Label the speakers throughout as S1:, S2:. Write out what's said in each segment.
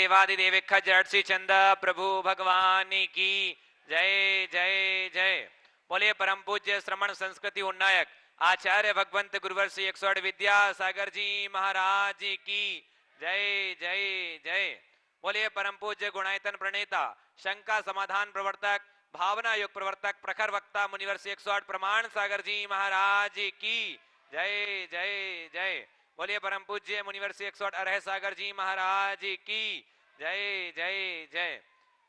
S1: देवादिदेव Jersey चंद प्रभु भगवान की जय जय जय। बोलिए परम पूज्य श्रमण संस्कृति उन्नायक आचार्य भगवंत गुरुवर्षी 108 विद्यासागर जी महाराज की जय जय जय। बोलिए परम पूज्य गुणायतन प्रणेता शंका समाधान प्रवर्तक भावना युग प्रवर्तक प्रखर वक्ता मुनिवर्षी 108 प्रमाण सागर जी महाराज की जय जय जय। बोलिए परम पूज्य मुनिवर्षी 108 अरह सागर जी महाराज की जय जय जय।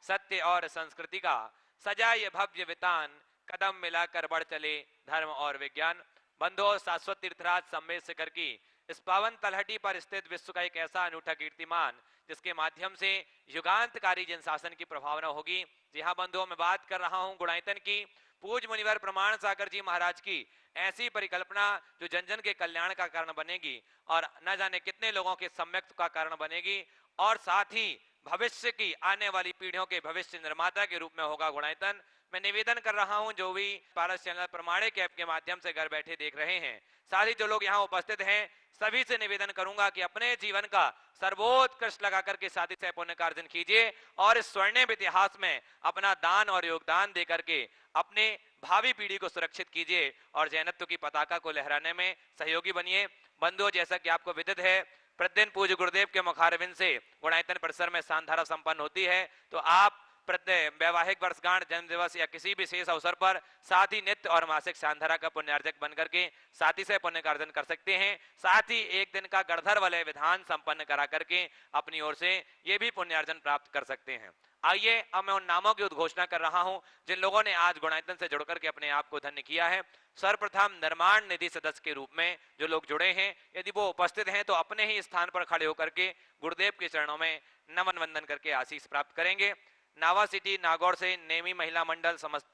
S1: सत्य और संस्कृति का सजाए भव्य वितान कदम मिलाकर बढ़ चले धर्म और विज्ञान। बंधुओं, शाश्वत तीर्थराज सम्मेद की इस पावन तलहटी पर स्थित विश्व का एक ऐसा अनूठा कीर्तिमान जिसके माध्यम से युगांतकारी जनशासन की प्रभावना होगी। जी हाँ बंधुओं, मैं बात कर रहा हूं गुणायतन की पूज मुनिवर प्रमाण सागर जी महाराज की ऐसी परिकल्पना जो जन जन के कल्याण का कारण बनेगी और न जाने कितने लोगों के सम्यक्त का कारण बनेगी और साथ ही भविष्य की आने वाली पीढ़ियों के भविष्य निर्माता के रूप में होगा गुणायतन। मैं निवेदन कर रहा हूं जो भी पारस चैनल प्रमाणिक ऐप के माध्यम से घर बैठे देख रहे हैं, साथ ही जो लोग यहाँ उपस्थित हैं, सभी से निवेदन करूंगा कि अपने जीवन का सर्वोत्कृष्ट लगाकर के साथी से पुण्य कार्जन कीजिए और इस स्वर्णिम इतिहास में अपना दान और योगदान देकर के अपने भावी पीढ़ी को सुरक्षित कीजिए और जैनत्व की पताका को लहराने में सहयोगी बनिए। बंधुओं, जैसा कि आपको विदित है, प्रतिदिन पूज्य गुरुदेव के मुखारविंद से गुणायतन परिसर में सांधारा संपन्न होती है, तो आप प्रत्येक वैवाहिक वर्षगांठ, जन्म दिवस या किसी भी विशेष अवसर पर साथ ही नित्य और मासिक सांधारा का पुण्यार्जक बनकर के साथी से पुण्य कार्जन कर सकते हैं। साथ ही एक दिन का गणधर वलय विधान संपन्न करा करके अपनी ओर से ये भी पुण्यार्जन प्राप्त कर सकते हैं। आइए अब मैं उन नामों की उद्घोषणा कर रहा हूं जिन लोगों ने आज गुणायतन से जुड़कर के अपने आप को धन्य किया है। सर्वप्रथम निर्माण निधि सदस्य के रूप में जो लोग जुड़े हैं, यदि वो उपस्थित हैं तो अपने ही स्थान पर खड़े होकर के गुरुदेव के चरणों में नमन वंदन करके आशीष प्राप्त करेंगे। नावा सिटी नागौर से नेमी महिला मंडल समस्त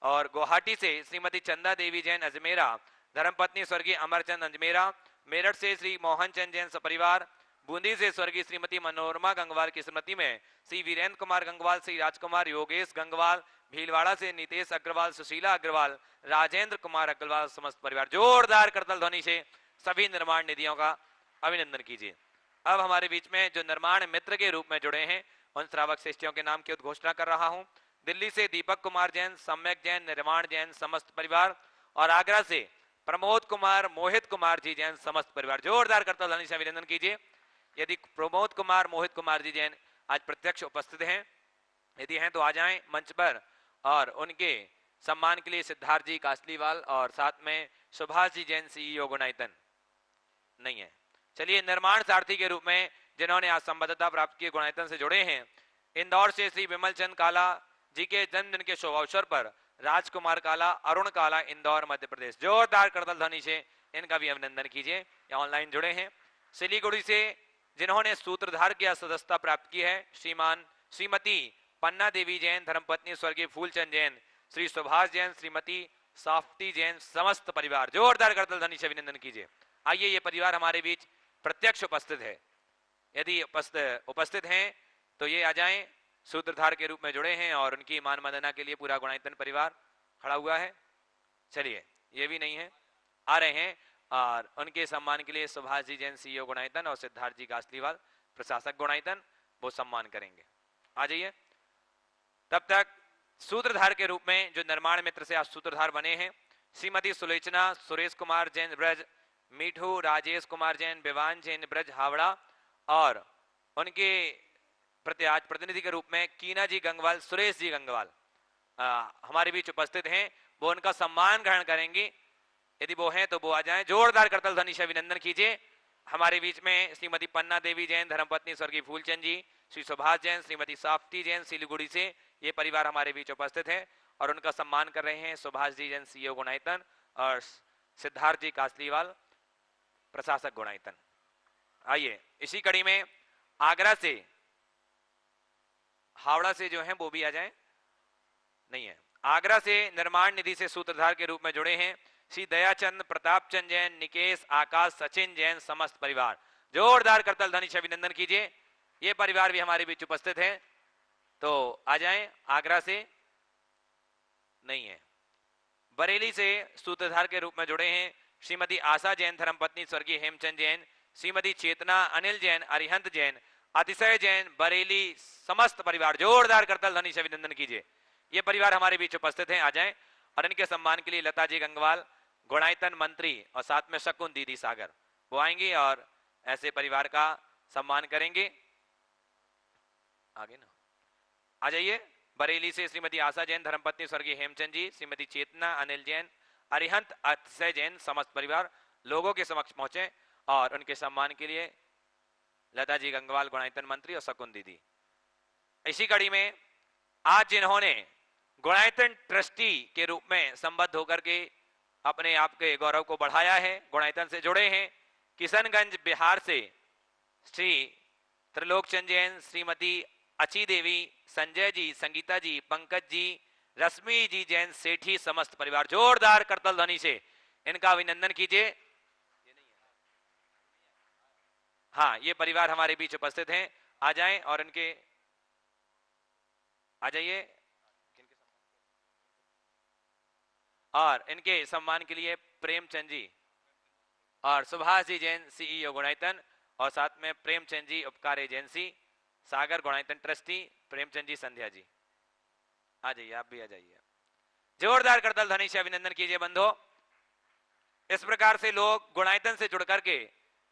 S1: और गुवाहाटी से श्रीमती चंदा देवी जैन अजमेरा, धर्मपत्नी स्वर्गीय अमरचंद अजमेरा, मेरठ से श्री मोहन चंद जैन सपरिवार, बूंदी से स्वर्गीय श्रीमती मनोरमा गंगवाल की स्मृति में श्री वीरेंद्र कुमार गंगवाल, श्री राजकुमार योगेश गंगवाल, भीलवाड़ा से नितेश अग्रवाल, सुशीला अग्रवाल, राजेंद्र कुमार अग्रवाल समस्त परिवार। जोरदार करतल ध्वनि से सभी निर्माण निधियों का अभिनंदन कीजिए। अब हमारे बीच में जो निर्माण मित्र के रूप में जुड़े हैं उन श्रावक श्रेष्ठियों के नाम की उद्घोषणा कर रहा हूं। दिल्ली से दीपक कुमार जैन, सम्यक जैन, निर्माण जैन समस्त परिवार और आगरा से प्रमोद कुमार, मोहित कुमार जी जैन समस्त परिवार। जोरदार करतल ध्वनि से अभिनंदन कीजिए। यदि प्रमोद कुमार, मोहित कुमार जी जैन आज प्रत्यक्ष उपस्थित हैं, यदि हैं तो आ जाएं मंच पर और उनके सम्मान के लिए सिद्धार्थ जी कासलीवाल और साथ में सुभाष जी जैन सीईओ गुणायतन नहीं है। चलिए निर्माण सारथी के रूप में जिन्होंने आज संबद्धता प्राप्त की गुणायतन से जुड़े हैं, इंदौर से श्री विमल चंद काला जी के जन्मदिन के शुभ अवसर पर राजकुमार काला, अरुण काला, इंदौर मध्य प्रदेश। जोरदार करतल ध्वनि से इनका भी अभिनंदन कीजिए, या ऑनलाइन जुड़े हैं। सिलीगुड़ी से जिन्होंने सूत्रधार की सदस्यता प्राप्त की है, श्रीमती पन्ना देवी जैन, धर्मपत्नी स्वर्गीय फूलचंद जैन, श्री सुभाष जैन, श्रीमती साफ्टी जैन समस्त परिवार। जोरदार करतल ध्वनि से अभिनंदन कीजिए। आइए ये परिवार हमारे बीच प्रत्यक्ष उपस्थित है, यदि उपस्थित हैं तो ये आ जाएं। सूत्रधार के रूप में जुड़े हैं और उनकी मान मदना के लिए पूरा गुणायतन परिवार खड़ा हुआ है। चलिए ये भी नहीं है, आ रहे हैं और उनके सम्मान के लिए सुभाष जी जैन सीईओ गुणायतन और सिद्धार्थ जी कासलीवाल प्रशासक गुणायतन वो सम्मान करेंगे। आ जाइए। तब तक सूत्रधार के रूप में जो निर्माण मित्र से आज सूत्रधार बने हैं, श्रीमती सुलोचना सुरेश कुमार जैन ब्रज, मीठू राजेश कुमार जैन, विवान जैन ब्रज हावड़ा और उनके आज प्रतिनिधि के रूप में कीना जी गंगवाल, सुरेश जी गंगवाल हमारे बीच उपस्थित हैं। वो उनका सम्मान ग्रहण करेंगे, यदि वो हैं तो वो आ जाएं। जोरदार करतल ध्वनि से अभिनंदन कीजिए। हमारे बीच में श्रीमती पन्ना देवी जैन, धर्मपत्नी स्वर्गीय फूलचंद जी, श्री सुभाष जैन, श्रीमती साफ्टी जैन सिलीगुड़ी से ये परिवार हमारे बीच उपस्थित है और उनका सम्मान कर रहे हैं सुभाष जी जैन सीईओ गुणायतन और सिद्धार्थ जी कासलीवाल प्रशासक गुणायतन। आइए इसी कड़ी में आगरा से, हावड़ा से जो हैं वो भी आ जाएं, नहीं है। आगरा से निर्माण निधि से सूत्रधार के रूप में जुड़े हैं श्री दयाचंद प्रताप चंद जैन, निकेश, आकाश, सचिन जैन समस्त परिवार। जोरदार करतल ध्वनि से अभिनंदन कीजिए। ये परिवार भी हमारे बीच उपस्थित है, तो आ जाएं। आगरा से नहीं है। बरेली से सूत्रधार के रूप में जुड़े हैं श्रीमती आशा जैन, धर्मपत्नी स्वर्गीय हेमचंद जैन, श्रीमती चेतना अनिल जैन, अरिहंत जैन अतिशय जैन बरेली समस्त परिवार जोरदार करतल ध्वनि से अभिनंदन कीजिए। ये परिवार हमारे बीच उपस्थित हैं, आ जाएं। और इनके सम्मान के लिए लता जी गंगवाल गुणायतन मंत्री और साथ में शकुन दीदी सागर वो आएंगी और ऐसे परिवार का सम्मान करेंगे। आगे ना आ जाइए। बरेली से श्रीमती आशा जैन, धर्मपत्नी स्वर्गीय हेमचंद जी, श्रीमती चेतना अनिल जैन, अरिहंत अतिशय जैन समस्त परिवार लोगों के समक्ष पहुंचे और उनके सम्मान के लिए लता जी गंगवाल गुणायतन मंत्री और शकुन दीदी। इसी कड़ी में आज जिन्होंने गुणायतन ट्रस्टी के रूप में संबद्ध होकर के अपने आप के गौरव को बढ़ाया है, गुणायतन से जुड़े हैं, किशनगंज बिहार से श्री त्रिलोकचंद जैन, श्रीमती अची देवी, संजय जी, संगीता जी, पंकज जी, रश्मि जी जैन सेठी समस्त परिवार जोरदार करतल ध्वनि से इनका अभिनंदन कीजिए। हाँ, ये परिवार हमारे बीच उपस्थित हैं, आ जाएं और इनके आ जाइए। और इनके सम्मान के लिए प्रेमचंद जी और सुभाष जी जैन सीईओ गुणायतन और साथ में प्रेमचंद जी उपकार एजेंसी सागर गुणायतन ट्रस्टी, प्रेमचंद जी, संध्या जी, आ जाइए, आप भी आ जाइए। जोरदार करतल ध्वनि से अभिनंदन कीजिए बंधो। इस प्रकार से लोग गुणायतन से जुड़ करके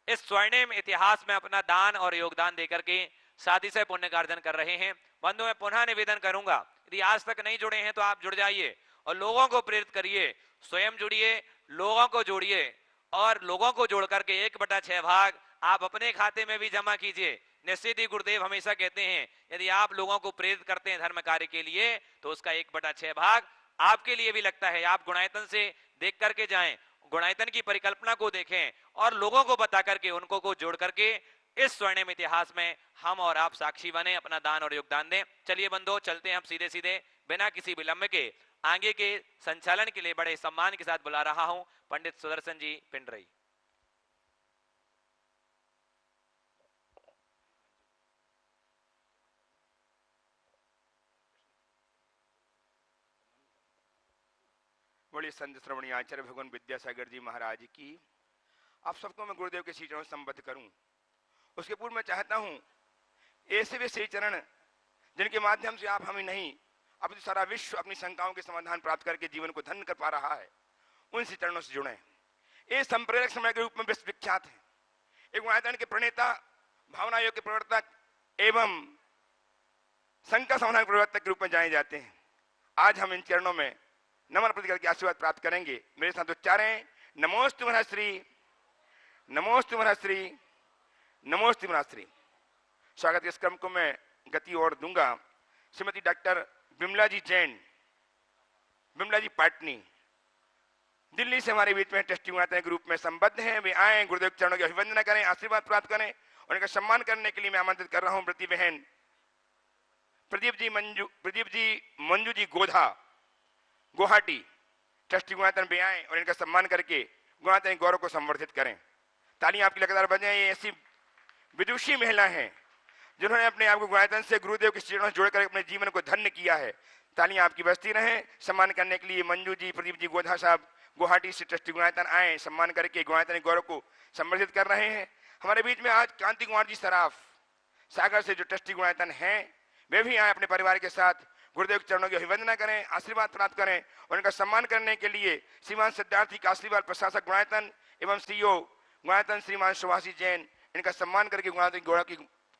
S1: इस स्वर्णिम इतिहास में अपना दान और योगदान देकर के साथी से पुण्य कार्जन कर रहे हैं। बंधु, मैं पुनः निवेदन करूंगा, यदि आज तक नहीं जुड़े हैं तो आप जुड़ जाइए और लोगों को प्रेरित करिए, स्वयं जुड़िए, लोगों को जोड़िए और लोगों को जोड़ करके 1/6 भाग आप अपने खाते में भी जमा कीजिए। निश्चित ही गुरुदेव हमेशा कहते हैं यदि आप लोगों को प्रेरित करते हैं धर्म कार्य के लिए तो उसका 1/6 भाग आपके लिए भी लगता है। आप गुणायतन से देख करके जाएं, गुणायतन की परिकल्पना को देखें और लोगों को बता करके उनको को जोड़ करके इस स्वर्णिम इतिहास में हम और आप साक्षी बने, अपना दान और योगदान दें। चलिए बंधो, चलते हैं हम सीधे सीधे बिना किसी विलंब के आगे के संचालन के लिए बड़े सम्मान के साथ बुला रहा हूं पंडित सुदर्शन जी पिंडरई।
S2: बड़ी संत श्रवणी आचार्य भगवान विद्यासागर जी महाराज की आप सबको मैं गुरुदेव के श्री चरणों से संबद्ध करूं। उसके पूर्व मैं चाहता हूं ऐसे वे श्री चरण जिनके माध्यम से आप हमें नहीं अब सारा विश्व अपनी शंकाओं के समाधान प्राप्त करके जीवन को धन्य कर पा रहा है, उन श्री चरणों से जुड़े। ये संप्रेरक समय के रूप में विश्व विख्यात है। एक गुणायतन के प्रणेता, भावना योग के प्रवर्तक एवं शंका समाधान प्रवर्तक के रूप में जाने जाते हैं। आज हम इन चरणों में नमन प्रति करके आशीर्वाद प्राप्त करेंगे। मेरे साथ उच्चारें, नमोस्तु महश्री, नमोस्तु महश्री, नमोस्तु महश्री। स्वागत के इस क्रम को मैं गति और दूंगा। श्रीमती डॉक्टर बिमला जी जैन, बिमला जी पाटनी, दिल्ली से हमारे बीच में ट्रस्टी गुणायतन के रूप में संबद्ध हैं। वे आए, गुरुदेव के चरणों की अभिवंदना करें, आशीर्वाद प्राप्त करें। उनका सम्मान करने के लिए मैं आमंत्रित कर रहा हूं प्रति बहन प्रदीप जी मंजू जी गोधा, गुवाहाटी ट्रस्टी गुणायतन भी आए और इनका सम्मान करके गुणायतन गौरव को संवर्धित करें। तालियां आपकी लगातार बजाएं। ये ऐसी विदुषी महिला हैं जिन्होंने अपने आप को गुणायतन से गुरुदेव के चरणों से जोड़कर अपने जीवन को धन्य किया है। तालियां आपकी बजती रहें। सम्मान करने के लिए मंजू जी, प्रदीप जी गोधा साहब गुवाहाटी से ट्रस्टी गुणायतन आए, सम्मान करके गुणायतन गौरव को संवर्धित कर रहे हैं। हमारे बीच में आज कांति कुमार जी सराफ सागर से जो ट्रस्टी गुणायतन हैं वे भी आए अपने परिवार के साथ गुरुदेव के चरणों की अभिवंदना करें, आशीर्वाद प्राप्त करें। और उनका सम्मान करने के लिए श्रीमान सिद्धार्थी कासलीवाल प्रशासक गुणायतन एवं सीईओ गुणायतन श्रीमान सुभाषी जैन इनका सम्मान करके गुणायतन गौरव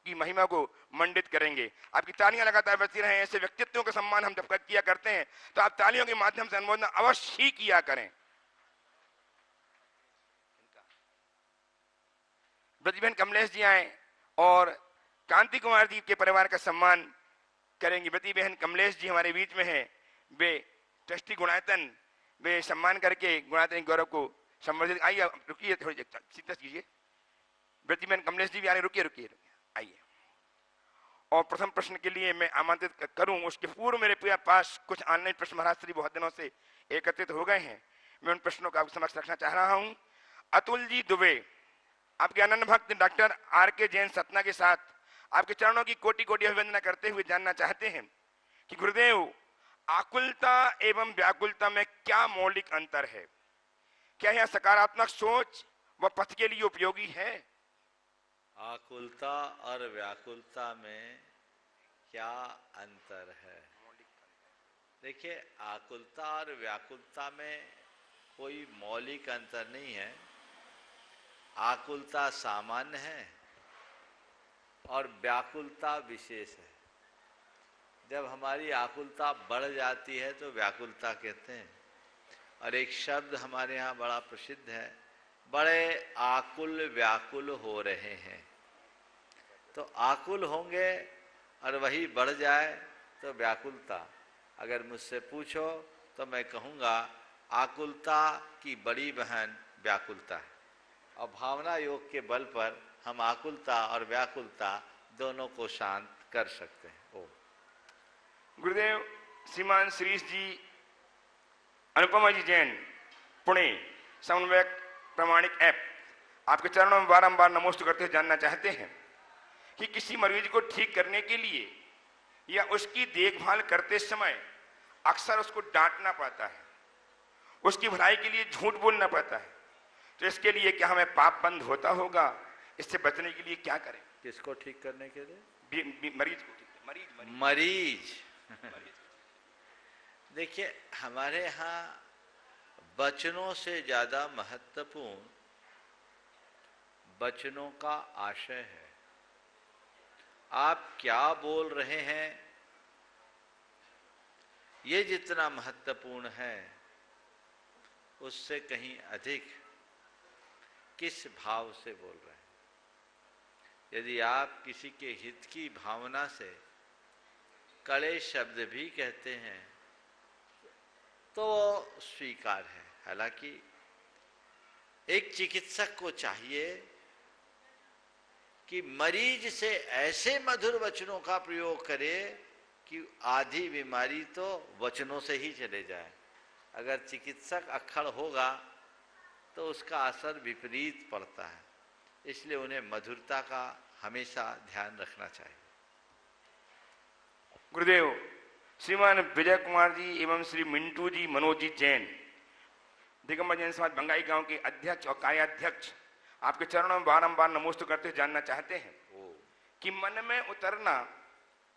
S2: की महिमा को मंडित करेंगे। आपकी तालियां लगातार बजती रहें। ऐसे व्यक्तित्वों का सम्मान हम जब किया करते हैं तो आप तालियों के माध्यम से अनुमोदन अवश्य ही किया करें। ब्रजबेन कमलेश जी आए और कांति कुमार जी के परिवार का सम्मान करेंगे। ब्रती बहन कमलेश जी हमारे बीच में हैं, वे ट्रस्टी गुणायतन, वे सम्मान करके गुणायतन गौरव को संवर्धित। आइए, रुकिए थोड़ी सीधा कीजिए। ब्रती बहन कमलेश जी भी आ रहे, रुकिए आइए। और प्रथम प्रश्न के लिए मैं आमंत्रित करूं, उसके पूर्व मेरे पास कुछ ऑनलाइन प्रश्न महाराज श्री बहुत दिनों से एकत्रित हो गए हैं। मैं उन प्रश्नों का आपके समक्ष रखना चाह रहा हूं। अतुल जी दुबे आपके अनन्य भक्त डॉक्टर RK जैन सतना के साथ आपके चरणों की कोटि कोटि अभिवंदना करते हुए जानना चाहते हैं कि गुरुदेव आकुलता एवं व्याकुलता में क्या मौलिक अंतर है? क्या यह सकारात्मक सोच व पथ के लिए उपयोगी है?
S3: आकुलता और व्याकुलता में क्या अंतर है? देखिए, आकुलता और व्याकुलता में कोई मौलिक अंतर नहीं है। आकुलता सामान्य है और व्याकुलता विशेष है। जब हमारी आकुलता बढ़ जाती है तो व्याकुलता कहते हैं। और एक शब्द हमारे यहाँ बड़ा प्रसिद्ध है, बड़े आकुल व्याकुल हो रहे हैं। तो आकुल होंगे और वही बढ़ जाए तो व्याकुलता। अगर मुझसे पूछो तो मैं कहूँगा आकुलता की बड़ी बहन व्याकुलता है। और भावना योग के बल पर हम आकुलता और व्याकुलता दोनों को शांत कर सकते हैं। ओ
S2: गुरुदेव, श्रीमान श्रीश जी, अनुपमा जी जैन, पुणे, समन्वयक प्रामाणिक ऐप, आपके चरणों में बारंबार नमोस्तु करते हुए जानना चाहते हैं कि किसी मरीज को ठीक करने के लिए या उसकी देखभाल करते समय अक्सर उसको डांटना पड़ता है, उसकी भलाई के लिए झूठ बोलना पड़ता है। तो इसके लिए क्या हमें पाप बंद होता होगा? इससे बचने के लिए क्या करें?
S3: किसको ठीक करने के लिए?
S2: मरीज को ठीक, मरीज
S3: मरीज देखिए, हमारे यहाँ वचनों से ज्यादा महत्वपूर्ण वचनों का आशय है। आप क्या बोल रहे हैं ये जितना महत्वपूर्ण है, उससे कहीं अधिक किस भाव से बोल रहे हैं। यदि आप किसी के हित की भावना से कड़े शब्द भी कहते हैं तो स्वीकार है। हालांकि एक चिकित्सक को चाहिए कि मरीज से ऐसे मधुर वचनों का प्रयोग करे कि आधी बीमारी तो वचनों से ही चले जाए। अगर चिकित्सक अक्खड़ होगा तो उसका असर विपरीत पड़ता है। इसलिए उन्हें मधुरता का हमेशा ध्यान रखना चाहिए।
S2: गुरुदेव, श्रीमान विजय कुमार जी एवं श्री मिंटू जी मनोज जी जैन, दिगंबर जैन समाज बंगाई गांव के अध्यक्ष और कार्याध्यक्ष, आपके चरणों में बारंबार नमोस्तु करते हुए जानना चाहते हैं कि मन में उतरना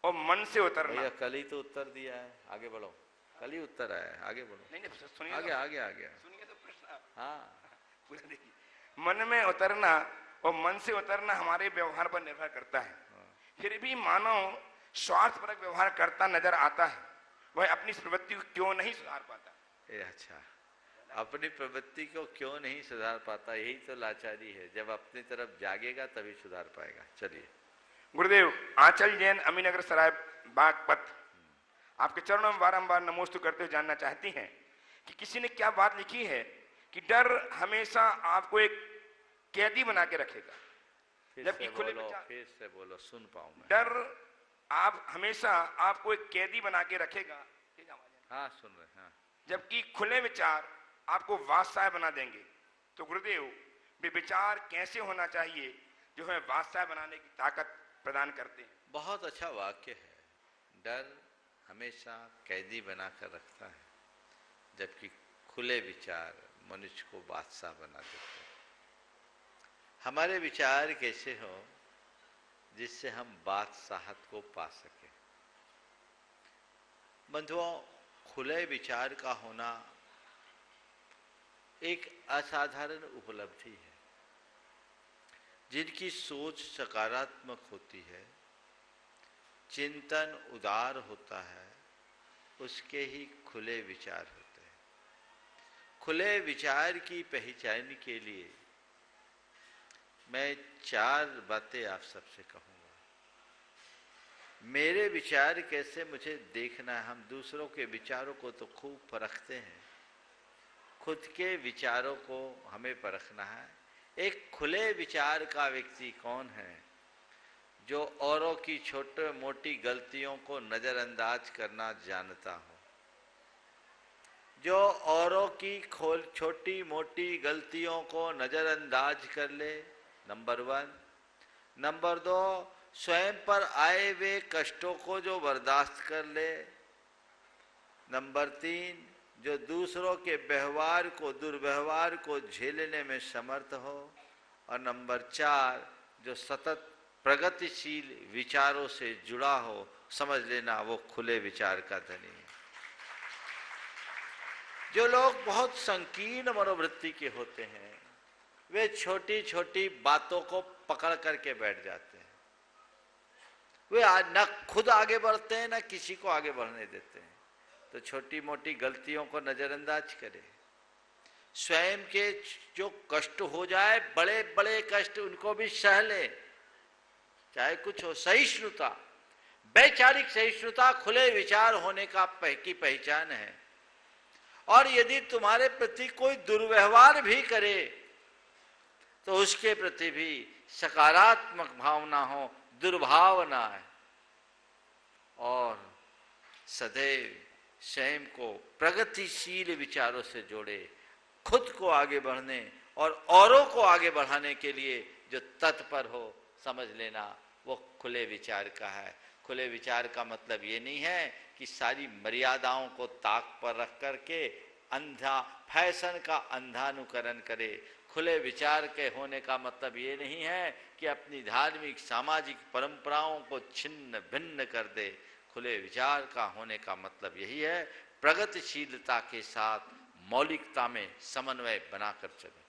S2: और मन से उतरना।
S3: भैया कल ही तो उत्तर दिया है, आगे बढ़ो। कल ही उत्तर आया है, आगे बढ़ो।
S2: नहीं सुनिए,
S3: आगे आगे आगे
S2: सुनिए तो प्रश्न।
S3: हाँ,
S2: पूरा देखिए, मन में उतरना और मन से उतरना हमारे व्यवहार पर निर्भर करता है। फिर भी मानव स्वार्थपरक व्यवहार करता नजर आता है, वह अपनी प्रवृत्ति को क्यों नहीं सुधार पाता?
S3: अच्छा, अपनी प्रवृत्ति को क्यों नहीं सुधार पाता? यही तो लाचारी है। जब अपनी तरफ जागेगा तभी सुधार पाएगा। चलिए।
S2: गुरुदेव, आंचल जैन, अमीनगर सराय बागपत, आपके चरणों में बारंबार नमोस्तु करते हुए जानना चाहती हैं कि किसी ने क्या बात लिखी है कि डर हमेशा आपको एक कैदी बना के रखेगा, जबकि खुले विचार।
S3: फिर से बोलो, सुन पाऊं मैं।
S2: डर हमेशा आपको एक कैदी बना के रखेगा,
S3: हाँ सुन रहे, हाँ,
S2: जबकि खुले विचार आपको बादशाह बना देंगे। तो गुरुदेव, वे विचार कैसे होना चाहिए जो हमें बादशाह बनाने की ताकत प्रदान करते हैं?
S3: बहुत अच्छा वाक्य है। डर हमेशा कैदी बनाकर रखता है, जबकि खुले विचार मनुष्य को बादशाह बना देते हैं। हमारे विचार कैसे हो जिससे हम बादशाहत को पा सके? बंधुओं, खुले विचार का होना एक असाधारण उपलब्धि है। जिनकी सोच सकारात्मक होती है, चिंतन उदार होता है, उसके ही खुले विचार होते हैं। खुले विचार की पहचान के लिए मैं 4 बातें आप सबसे कहूँगा। मेरे विचार कैसे मुझे देखना है। हम दूसरों के विचारों को तो खूब परखते हैं, खुद के विचारों को हमें परखना है। एक खुले विचार का व्यक्ति कौन है? जो औरों की छोटे मोटी गलतियों को नजरअंदाज करना जानता हो, जो औरों की छोटी मोटी गलतियों को नजरअंदाज कर ले, नंबर 1। नंबर 2, स्वयं पर आए हुए कष्टों को जो बर्दाश्त कर ले। नंबर 3, जो दूसरों के व्यवहार को, दुर्व्यवहार को झेलने में समर्थ हो। और नंबर 4, जो सतत प्रगतिशील विचारों से जुड़ा हो, समझ लेना वो खुले विचार का धनी है। जो लोग बहुत संकीर्ण मनोवृत्ति के होते हैं, वे छोटी छोटी बातों को पकड़ करके बैठ जाते हैं। वे न खुद आगे बढ़ते हैं, न किसी को आगे बढ़ने देते हैं। तो छोटी मोटी गलतियों को नजरअंदाज करें। स्वयं के जो कष्ट हो जाए, बड़े बड़े कष्ट, उनको भी सह ले, चाहे कुछ हो। सहिष्णुता, वैचारिक सहिष्णुता खुले विचार होने की पहचान है। और यदि तुम्हारे प्रति कोई दुर्व्यवहार भी करे तो उसके प्रति भी सकारात्मक भावना हो, दुर्भाव ना है। और सदैव स्वयं को प्रगतिशील विचारों से जोड़े, खुद को आगे बढ़ने और औरों को आगे बढ़ाने के लिए जो तत्पर हो, समझ लेना वो खुले विचार का है। खुले विचार का मतलब ये नहीं है कि सारी मर्यादाओं को ताक पर रख करके अंधा फैशन का अंधानुकरण करे। खुले विचार के होने का मतलब ये नहीं है कि अपनी धार्मिक सामाजिक परंपराओं को छिन्न भिन्न कर दे। खुले विचार का होने का मतलब यही है प्रगतिशीलता के साथ मौलिकता में समन्वय बनाकर चले।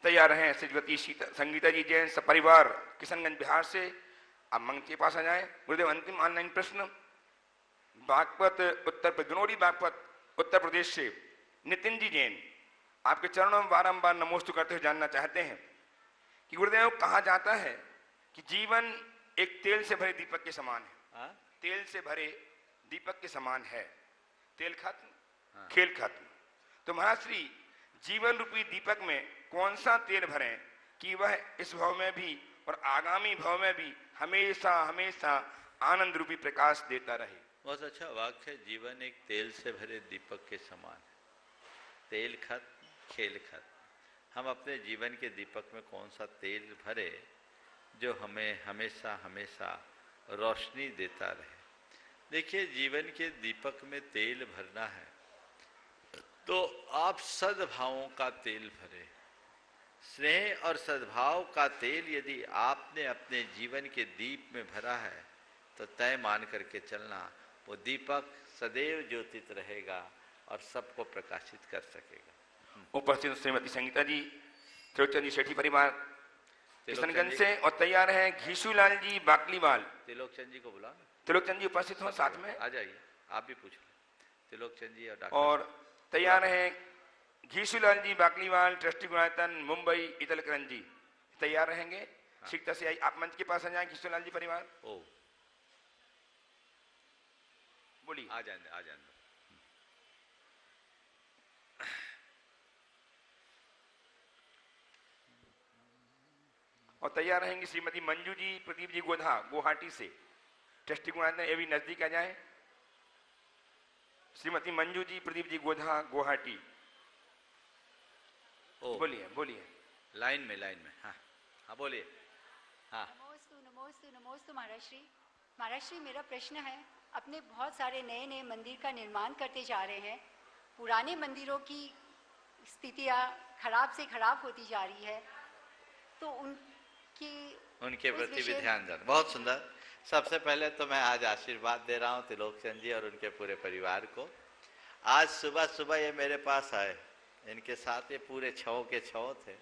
S2: तैयार हैं श्रीमती संगीता जी जैन सपरिवार किशनगंज बिहार से। आप मंच के पास आ जाएं। गुरुदेव, अंतिम ऑनलाइन प्रश्न बागपत जनोरी बागपत उत्तर प्रदेश से नितिन जी जैन आपके चरणों में बारंबार नमोस्तु करते हुए जानना चाहते हैं कि गुरुदेव, कहा जाता है कि जीवन एक तेल से भरे दीपक के समान है। तेल से भरे दीपक के समान है। तेल खत्म, खेल खत्म। तो महाराज श्री, जीवन रूपी दीपक में कौन सा तेल भरें कि वह इस भाव में भी और आगामी भाव में भी हमेशा हमेशा आनंद रूपी प्रकाश देता रहे।
S3: बहुत अच्छा वाक्य है। जीवन एक तेल से भरे दीपक के समान है। तेल खत्म, खेल खत्म। हम अपने जीवन के दीपक में कौन सा तेल भरे जो हमें हमेशा हमेशा रोशनी देता रहे। देखिए, जीवन के दीपक में तेल भरना है तो आप सद्भावों का तेल भरे। स्नेह और सद्भाव का तेल यदि आपने अपने जीवन के दीप में भरा है तो तय मान करके चलना, वो दीपक सदैव ज्योतित रहेगा और सबको प्रकाशित कर सकेगा।
S2: उपस्थित श्रीमती संगीता जी त्रिलोचन जी सेठी परिवार किशनगंज से और तैयार हैं घीसूलाल जी बाकलीवाल।
S3: त्रिलोकचंद जी को बुला।
S2: त्रिलोचन जी उपस्थित हो साथ में,
S3: आ जाइए, आप भी पूछ लो। त्रिलोकचंद जी
S2: और तैयार हैं घीसूलाल जी बाकलीवाल ट्रस्टी गुणायतन मुंबई इतलकरंजी जी तैयार रहेंगे। शीघ्रता से आई, आप मंच के पास आ जाए। घीसूलाल जी परिवार बोलिए।
S3: आ जाए, आ जाए।
S2: और तैयार रहेंगी श्रीमती मंजू जी प्रदीप जी गोधा गुवाहाटी से। ट्रस्टी गुणायतन ये भी नजदीक आ जाए। श्रीमती मंजू जी प्रदीप जी गोधा गुवाहाटी। बोलिए बोलिए।
S3: लाइन में हाँ हाँ बोलिए। हाँ,
S4: नमोस्तु नमोस्तु नमोस्तु महाराज श्री। महाराज श्री, मेरा प्रश्न है, अपने बहुत सारे नए नए मंदिर का निर्माण करते जा रहे हैं। पुराने मंदिरों की स्थितियाँ खराब से खराब होती जा रही है, तो उनके
S3: प्रति भी ध्यान देना। बहुत सुंदर। सबसे पहले तो मैं आज आशीर्वाद दे रहा हूँ त्रिलोकचंद जी और उनके पूरे परिवार को। आज सुबह सुबह ये मेरे पास आए, इनके साथ ये पूरे 6 के 6 थे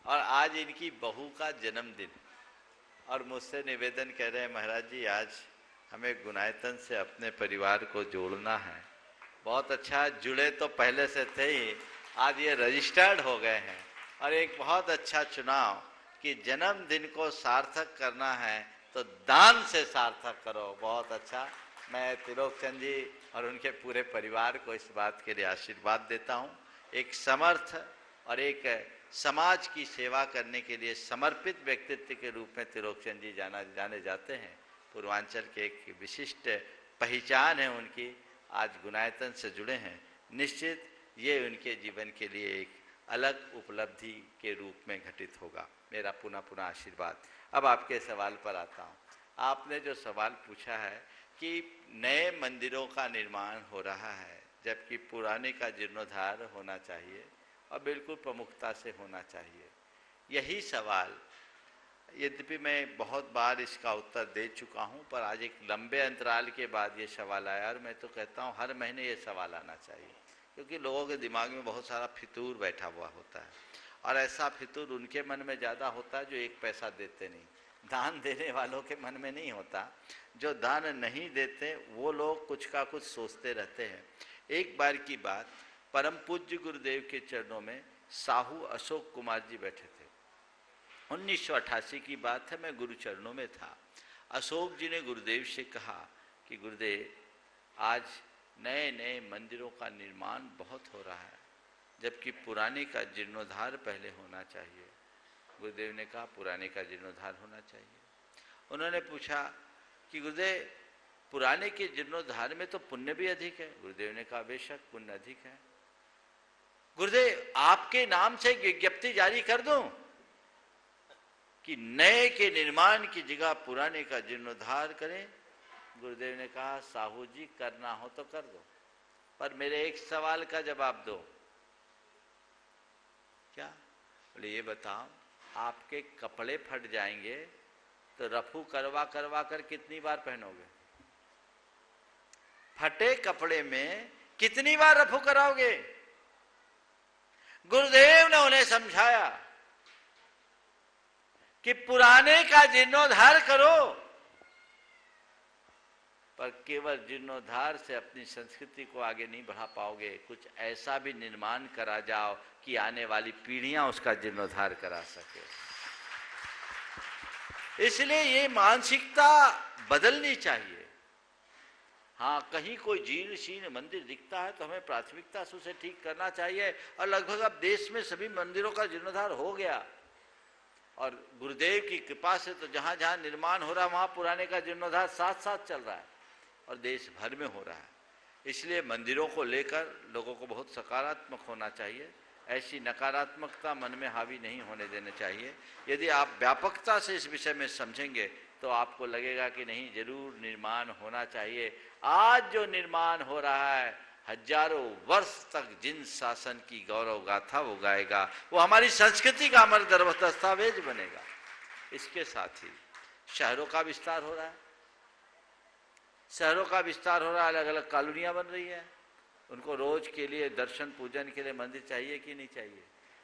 S3: और आज इनकी बहू का जन्मदिन, और मुझसे निवेदन कह रहे हैं महाराज जी आज हमें गुणायतन से अपने परिवार को जोड़ना है। बहुत अच्छा, जुड़े तो पहले से थे ही, आज ये रजिस्टर्ड हो गए हैं। और एक बहुत अच्छा चुनाव कि जन्मदिन को सार्थक करना है तो दान से सार्थक करो। बहुत अच्छा। मैं त्रिलोकचंद जी और उनके पूरे परिवार को इस बात के लिए आशीर्वाद देता हूँ। एक समर्थ और एक समाज की सेवा करने के लिए समर्पित व्यक्तित्व के रूप में त्रिलोकचंद जी जाने जाते हैं। पूर्वांचल के एक विशिष्ट पहचान है उनकी। आज गुणायतन से जुड़े हैं, निश्चित ये उनके जीवन के लिए एक अलग उपलब्धि के रूप में घटित होगा। मेरा पुनः पुनः आशीर्वाद। अब आपके सवाल पर आता हूँ। आपने जो सवाल पूछा है कि नए मंदिरों का निर्माण हो रहा है जबकि पुराने का जीर्णोद्धार होना चाहिए और बिल्कुल प्रमुखता से होना चाहिए। यही सवाल यद्यपि मैं बहुत बार इसका उत्तर दे चुका हूं, पर आज एक लंबे अंतराल के बाद ये सवाल आया और मैं तो कहता हूं हर महीने ये सवाल आना चाहिए, क्योंकि लोगों के दिमाग में बहुत सारा फितूर बैठा हुआ होता है और ऐसा फितूर उनके मन में ज़्यादा होता है जो एक पैसा देते नहीं। दान देने वालों के मन में नहीं होता, जो दान नहीं देते वो लोग कुछ का कुछ सोचते रहते हैं। एक बार की बात, परम पूज्य गुरुदेव के चरणों में साहू अशोक कुमार जी बैठे थे। 1988 की बात है, मैं गुरु चरणों में था। अशोक जी ने गुरुदेव से कहा कि गुरुदेव आज नए नए मंदिरों का निर्माण बहुत हो रहा है, जबकि पुराने का जीर्णोद्धार पहले होना चाहिए। गुरुदेव ने कहा पुराने का जीर्णोद्धार होना चाहिए। उन्होंने पूछा कि गुरुदेव पुराने के जीर्णोद्धार में तो पुण्य भी अधिक है। गुरुदेव ने कहा बेशक पुण्य अधिक है। गुरुदेव आपके नाम से विज्ञप्ति जारी कर दूं कि नए के निर्माण की जगह पुराने का जीर्णोद्धार करें। गुरुदेव ने कहा साहू जी करना हो तो कर दो, पर मेरे एक सवाल का जवाब दो। क्या? बोले ये बताओ, आपके कपड़े फट जाएंगे तो रफू करवा करवा कर कितनी बार पहनोगे? फटे कपड़े में कितनी बार रफू कराओगे? गुरुदेव ने उन्हें समझाया कि पुराने का जीर्णोद्धार करो, पर केवल जीर्णोद्धार से अपनी संस्कृति को आगे नहीं बढ़ा पाओगे। कुछ ऐसा भी निर्माण करा जाओ कि आने वाली पीढ़ियां उसका जीर्णोद्धार करा सके। इसलिए ये मानसिकता बदलनी चाहिए। हाँ, कहीं कोई जीर्ण शीर्ण मंदिर दिखता है तो हमें प्राथमिकता से उसे ठीक करना चाहिए, और लगभग अब देश में सभी मंदिरों का जीर्णोद्धार हो गया और गुरुदेव की कृपा से तो जहां जहां निर्माण हो रहा है वहां पुराने का जीर्णोद्धार साथ साथ चल रहा है और देश भर में हो रहा है। इसलिए मंदिरों को लेकर लोगों को बहुत सकारात्मक होना चाहिए, ऐसी नकारात्मकता मन में हावी नहीं होने देने चाहिए। यदि आप व्यापकता से इस विषय में समझेंगे तो आपको लगेगा कि नहीं, जरूर निर्माण होना चाहिए। आज जो निर्माण हो रहा है, हजारों वर्ष तक जिन शासन की गौरव गाथा वो गाएगा, वो हमारी संस्कृति का अमर दस्तावेज बनेगा। इसके साथ ही शहरों का विस्तार हो रहा है, शहरों का विस्तार हो रहा है, अलग अलग कॉलोनियां बन रही है। उनको रोज के लिए दर्शन पूजन के लिए मंदिर चाहिए कि नहीं चाहिए?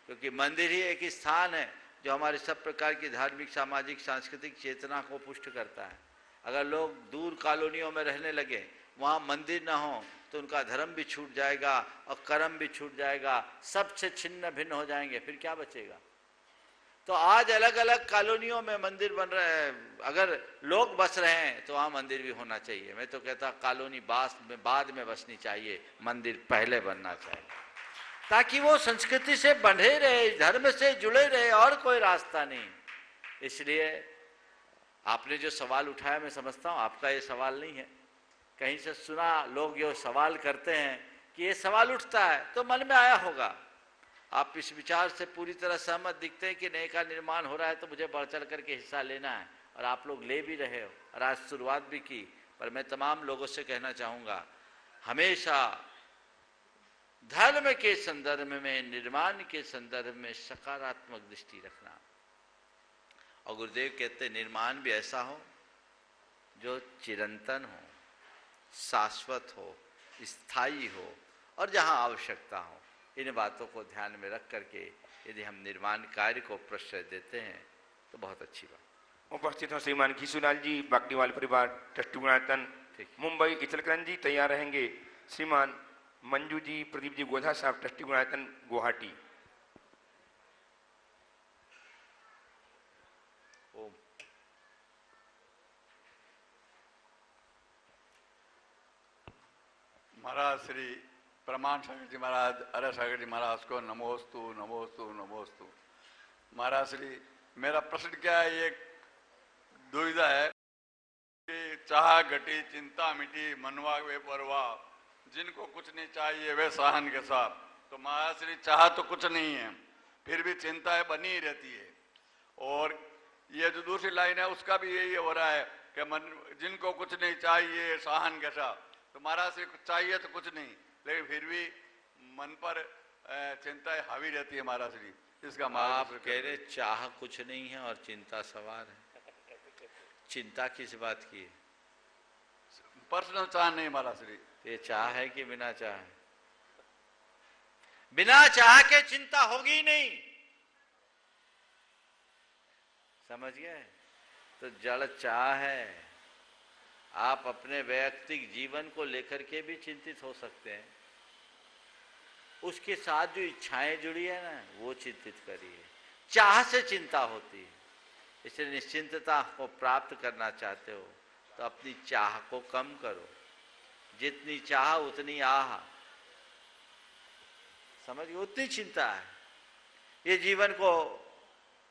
S3: क्योंकि मंदिर ही एक स्थान है जो हमारे सब प्रकार की धार्मिक, सामाजिक, सांस्कृतिक चेतना को पुष्ट करता है। अगर लोग दूर कॉलोनियों में रहने लगे, वहाँ मंदिर ना हो तो उनका धर्म भी छूट जाएगा और कर्म भी छूट जाएगा, सबसे छिन्न भिन्न हो जाएंगे, फिर क्या बचेगा? तो आज अलग अलग कॉलोनियों में मंदिर बन रहे हैं, अगर लोग बस रहे हैं तो वहाँ मंदिर भी होना चाहिए। मैं तो कहता कॉलोनी बाद में बसनी चाहिए, मंदिर पहले बनना चाहिए, ताकि वो संस्कृति से बंधे रहे, धर्म से जुड़े रहे, और कोई रास्ता नहीं। इसलिए आपने जो सवाल उठाया, मैं समझता हूँ आपका ये सवाल नहीं है, कहीं से सुना, लोग जो सवाल करते हैं कि ये सवाल उठता है तो मन में आया होगा। आप इस विचार से पूरी तरह सहमत दिखते हैं कि नए का निर्माण हो रहा है तो मुझे बढ़ चढ़ करके हिस्सा लेना है, और आप लोग ले भी रहे हो और आज शुरुआत भी की। पर मैं तमाम लोगों से कहना चाहूँगा, हमेशा धर्म के संदर्भ में, निर्माण के संदर्भ में सकारात्मक दृष्टि रखना। और गुरुदेव कहते निर्माण भी ऐसा हो जो चिरंतन हो, शाश्वत हो, स्थायी हो, और जहाँ आवश्यकता हो। इन बातों को ध्यान में रख करके यदि हम निर्माण कार्य को प्रश्रय देते हैं तो बहुत अच्छी बात।
S2: उपस्थित हो श्रीमान घीसूलाल जी, बागडीवाल परिवार, ट्रस्टी गुणायतन, मुंबई इचलकरंजी जी तैयार रहेंगे। श्रीमान मंजू जी, प्रदीप जी गोधा साहब, ट्रस्टी गुणायतन, गुवाहाटी।
S5: महाराज श्री प्रमाण सागर जी महाराज, अरे सागर जी महाराज को नमोस्तु नमोस्तु नमोस्तु। महाराज श्री, मेरा प्रश्न क्या है, ये दुविधा है कि चाह घटी चिंता मिटी मनवा वे परवाह, जिनको कुछ नहीं चाहिए वे सहन के साथ। तो महाराज श्री चाह तो कुछ नहीं है, फिर भी चिंताएं बनी ही रहती है। और ये जो दूसरी लाइन है उसका भी यही हो रहा है कि जिनको कुछ नहीं चाहिए सहन के साथ। तो महाराज श्री कुछ चाहिए तो कुछ नहीं, लेकिन फिर भी मन पर चिंताएं हावी रहती है महाराज श्री। इसका
S3: आप
S5: मार्गदर्शन
S3: कह रहे
S5: करें।
S3: चाह कुछ नहीं है और चिंता सवार है। चिंता किस बात की है?
S5: पर्सनल चाह नहीं महाराज श्री।
S3: ये चाह है कि बिना चाह है? बिना चाह के चिंता होगी नहीं, समझ गए? तो जड़ चाह है। आप अपने वैयक्तिक जीवन को लेकर के भी चिंतित हो सकते हैं, उसके साथ जो इच्छाएं जुड़ी है ना, वो चिंतित करिए। चाह से चिंता होती है, इसलिए निश्चिंतता को प्राप्त करना चाहते हो तो अपनी चाह को कम करो। जितनी चाह उतनी आह, समझ गए? उतनी चिंता है, ये जीवन को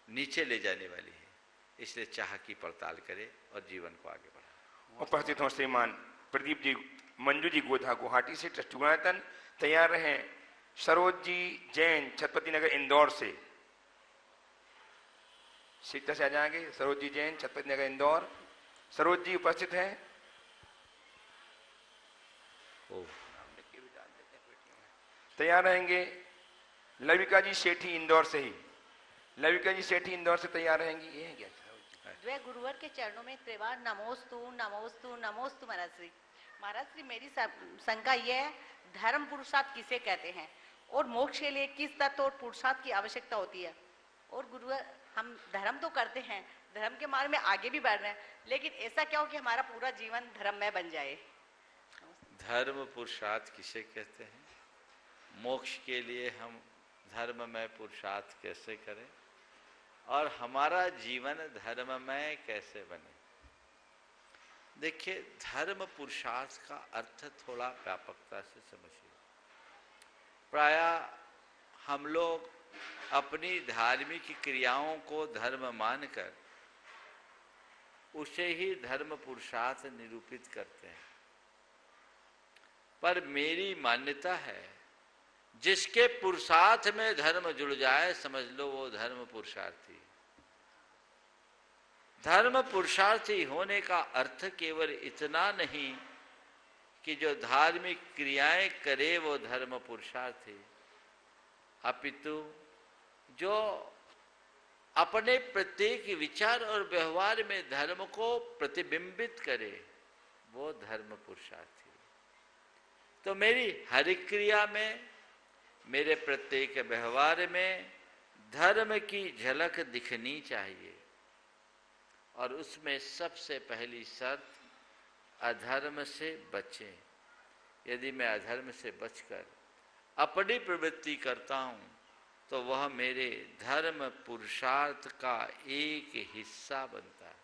S3: नीचे ले जाने वाली है। इसलिए चाह की पड़ताल करें और जीवन को आगे बढ़ाएं।
S2: उपस्थित हों श्रीमान प्रदीप जी, मंजू जी गोधा गुवाहाटी से, ट्रस्ट गुणायतन तैयार रहें। सरोज जी जैन छत्रपति नगर इंदौर से, सीता से आ जाएंगे। सरोज जी जैन छत्रपति नगर इंदौर। सरोज जी उपस्थित हैं? तैयार रहेंगे। लविका जी सेठी इंदौर से ही, लविका जी सेठी इंदौर से तैयार रहेंगी। ये है क्या?
S6: द्वय गुरुवर के चरणों में त्रिवार नमोस्तु नमोस्तु नमोस्तु महाराज श्री। महाराज श्री, मेरी शंका यह है, धर्म पुरुषार्थ किसे कहते हैं और मोक्ष के लिए किस तत्व और पुरुषार्थ की आवश्यकता होती है? और गुरुवर, हम धर्म तो करते हैं, धर्म के मार्ग में आगे भी बढ़ रहे हैं, लेकिन ऐसा क्या हो कि हमारा पूरा जीवन धर्ममय बन जाए?
S3: धर्म पुरुषार्थ किसे कहते हैं? मोक्ष के लिए हम धर्ममय पुरुषार्थ कैसे करें और हमारा जीवन धर्ममय कैसे बने? देखिए, धर्म पुरुषार्थ का अर्थ थोड़ा व्यापकता से समझिए। प्रायः हम लोग अपनी धार्मिक क्रियाओं को धर्म मानकर उसे ही धर्म पुरुषार्थ निरूपित करते हैं, पर मेरी मान्यता है जिसके पुरुषार्थ में धर्म जुड़ जाए, समझ लो वो धर्म पुरुषार्थी। धर्म पुरुषार्थी होने का अर्थ केवल इतना नहीं कि जो धार्मिक क्रियाएं करे वो धर्म पुरुषार्थी, अपितु जो अपने प्रत्येक विचार और व्यवहार में धर्म को प्रतिबिंबित करे वो धर्म पुरुषार्थी। तो मेरी हर क्रिया में, मेरे प्रत्येक व्यवहार में धर्म की झलक दिखनी चाहिए, और उसमें सबसे पहली शर्त अधर्म से बचें। यदि मैं अधर्म से बचकर अपनी प्रवृत्ति करता हूँ तो वह मेरे धर्म पुरुषार्थ का एक हिस्सा बनता है।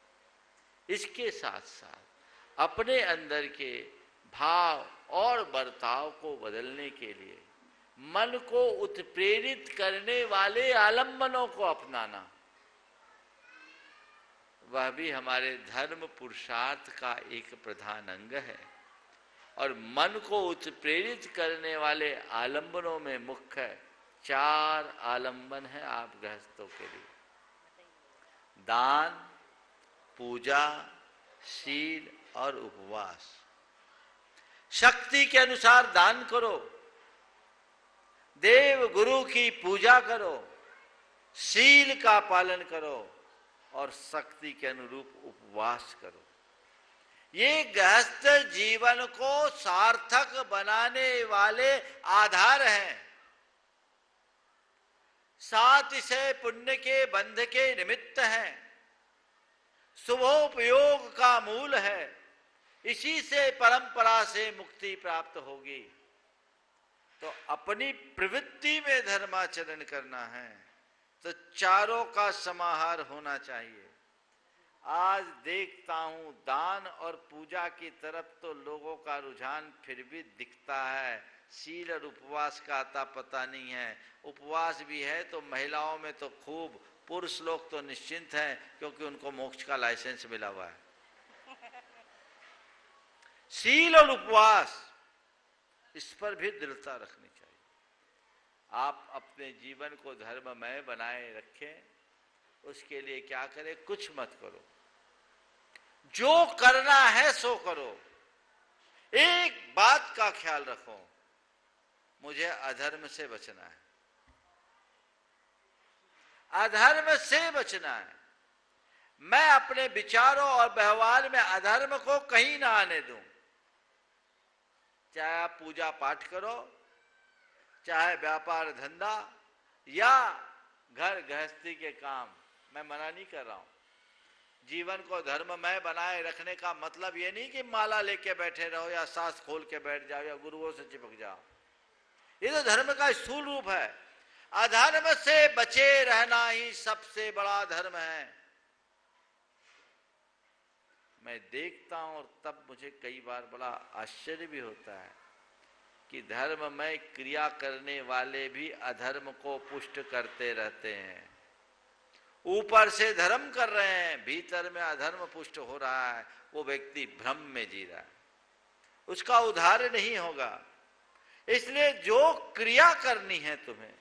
S3: इसके साथ साथ अपने अंदर के भाव और बर्ताव को बदलने के लिए मन को उत्प्रेरित करने वाले आलम्बनों को अपनाना, वह भी हमारे धर्म पुरुषार्थ का एक प्रधान अंग है। और मन को उत्प्रेरित करने वाले आलंबनों में मुख्य 4 आलंबन है आप गृहस्थों के लिए: दान, पूजा, शील और उपवास। शक्ति के अनुसार दान करो, देव गुरु की पूजा करो, शील का पालन करो और शक्ति के अनुरूप उपवास करो। ये गृहस्थ जीवन को सार्थक बनाने वाले आधार हैं। साथ से पुण्य के बंध के निमित्त हैं, शुभोपयोग का मूल है। इसी से परंपरा से मुक्ति प्राप्त होगी। तो अपनी प्रवृत्ति में धर्माचरण करना है तो चारों का समाहार होना चाहिए। आज देखता हूं दान और पूजा की तरफ तो लोगों का रुझान फिर भी दिखता है, शील और उपवास का आता पता नहीं है। उपवास भी है तो महिलाओं में तो खूब, पुरुष लोग तो निश्चिंत हैं क्योंकि उनको मोक्ष का लाइसेंस मिला हुआ है। शील और उपवास, इस पर भी दृढ़ता रखनी चाहिए। आप अपने जीवन को धर्ममय बनाए रखें, उसके लिए क्या करें? कुछ मत करो, जो करना है सो करो। एक बात का ख्याल रखो, मुझे अधर्म से बचना है। अधर्म से बचना है। मैं अपने विचारों और व्यवहार में अधर्म को कहीं ना आने दूं। चाहे आप पूजा पाठ करो, चाहे व्यापार धंधा या घर गृहस्थी के काम, मैं मना नहीं कर रहा हूं। जीवन को धर्ममय बनाए रखने का मतलब ये नहीं कि माला लेके बैठे रहो या सांस खोल के बैठ जाओ या गुरुओं से चिपक जाओ। ये तो धर्म का स्थूल रूप है। अधर्म से बचे रहना ही सबसे बड़ा धर्म है। मैं देखता हूं और तब मुझे कई बार बड़ा आश्चर्य भी होता है कि धर्ममय क्रिया करने वाले भी अधर्म को पुष्ट करते रहते हैं। ऊपर से धर्म कर रहे हैं, भीतर में अधर्म पुष्ट हो रहा है। वो व्यक्ति भ्रम में जी रहा है, उसका उद्धार नहीं होगा। इसलिए जो क्रिया करनी है तुम्हें,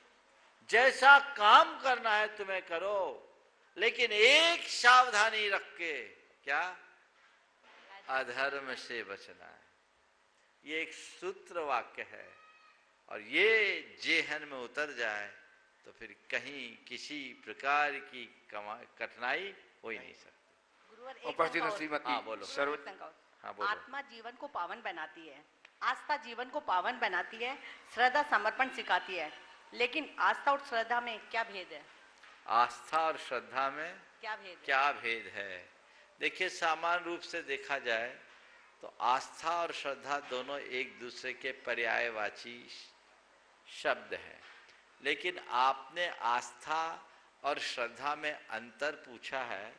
S3: जैसा काम करना है तुम्हें करो, लेकिन एक सावधानी रख के, क्या? अधर्म से बचना है। ये एक सूत्र वाक्य है और ये जेहन में उतर जाए तो फिर कहीं किसी प्रकार की कठिनाई हो ही नहीं सकती।
S6: गुरुवर,
S2: उपस्थित श्रीमती
S3: हाँ, बोलो। हाँ, बोलो।
S6: आत्मा जीवन को पावन बनाती है, आस्था जीवन को पावन बनाती है, श्रद्धा समर्पण सिखाती है। लेकिन आस्था और श्रद्धा में क्या भेद है?
S3: आस्था और श्रद्धा में क्या भेद है? देखिए, सामान्य रूप से देखा जाए तो आस्था और श्रद्धा दोनों एक दूसरे के पर्यायवाची शब्द हैं। लेकिन आपने आस्था और श्रद्धा में अंतर पूछा है,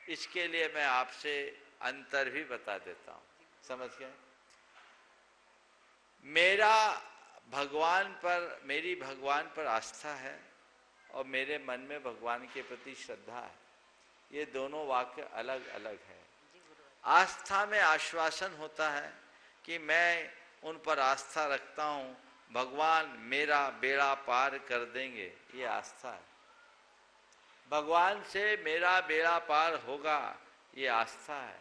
S3: इसके लिए मैं आपसे अंतर भी बता देता हूं। समझ गए? मेरी भगवान पर आस्था है और मेरे मन में भगवान के प्रति श्रद्धा है। ये दोनों वाक्य अलग अलग है। आस्था में आश्वासन होता है कि मैं उन पर आस्था रखता हूं, भगवान मेरा बेड़ा पार कर देंगे, ये आस्था है। भगवान से मेरा बेड़ा पार होगा, ये आस्था है।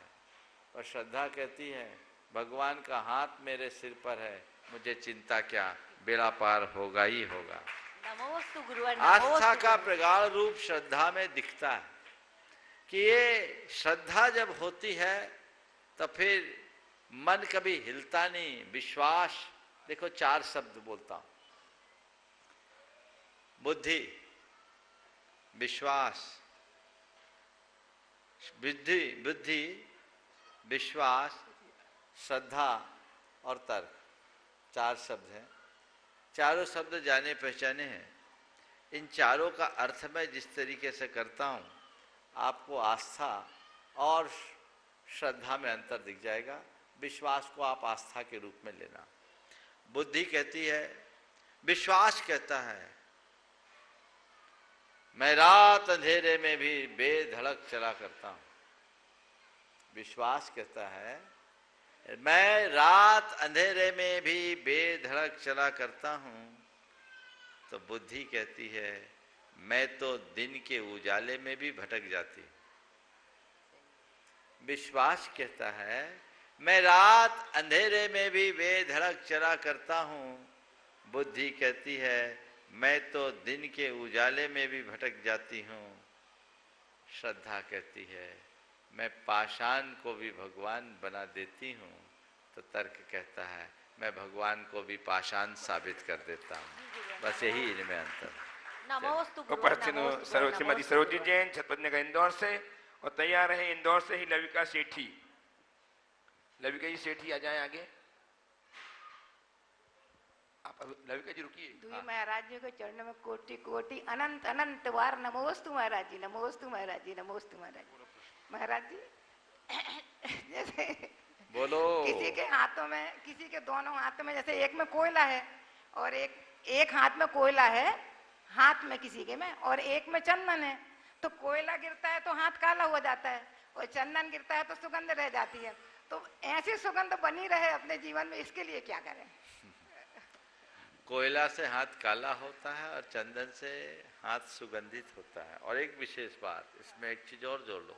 S3: और श्रद्धा कहती है भगवान का हाथ मेरे सिर पर है, मुझे चिंता क्या, बेड़ा पार होगा ही होगा।
S6: नमोस्तु गुरुवर।
S3: आस्था का प्रगाढ़ रूप श्रद्धा में दिखता है कि ये श्रद्धा जब होती है तो फिर मन कभी हिलता नहीं। विश्वास, देखो 4 शब्द बोलता हूं, बुद्धि, विश्वास, बुद्धि, विश्वास, श्रद्धा और तर्क। 4 शब्द हैं। चारों शब्द जाने पहचाने हैं। इन चारों का अर्थ मैं जिस तरीके से करता हूं, आपको आस्था और श्रद्धा में अंतर दिख जाएगा। विश्वास को आप आस्था के रूप में लेना। बुद्धि कहती है, विश्वास कहता है मैं रात अंधेरे में भी बेधड़क चला करता हूं। विश्वास कहता है मैं रात अंधेरे में भी बेधड़क चला करता हूं। तो बुद्धि कहती है मैं तो दिन के उजाले में भी भटक जाती हूं। विश्वास कहता है मैं रात अंधेरे में भी बेधड़क चला करता हूं। बुद्धि कहती है मैं तो दिन के उजाले में भी भटक जाती हूं। श्रद्धा कहती है मैं पाषाण को भी भगवान बना देती हूं। तो तर्क कहता है मैं भगवान को भी पाषाण साबित कर देता हूं। बस यही इनमें अंतर।
S6: नमोस्तु
S2: उपस्थित श्रीमती सरोजी जैन छतरपुर नगर इंदौर से, और तैयार है इंदौर से ही लविका सेठी। लविका जी सेठी आ जाए आगे। आप लविका जी रुकिए।
S7: दुई महाराज जी के चरणों में कोटि कोटि अनंत अनंत बार नमोस्तु महाराज जी, नमोस्तु महाराज जी, नमोस्तु महाराज जी। महाराज जी जैसे
S3: बोलो,
S7: किसी के हाथों में, किसी के दोनों हाथों में, जैसे एक में कोयला है और एक हाथ में कोयला है, हाथ में किसी के में, और एक में चंदन है। तो कोयला गिरता है तो हाथ काला हो जाता है और चंदन गिरता है तो सुगंध रह जाती है। तो ऐसी सुगंध बनी रहे अपने जीवन में, इसके लिए क्या करें?
S3: कोयला से हाथ काला होता है और चंदन से हाथ सुगंधित होता है। और एक विशेष बात, इसमें एक चीज और जोड़ लो।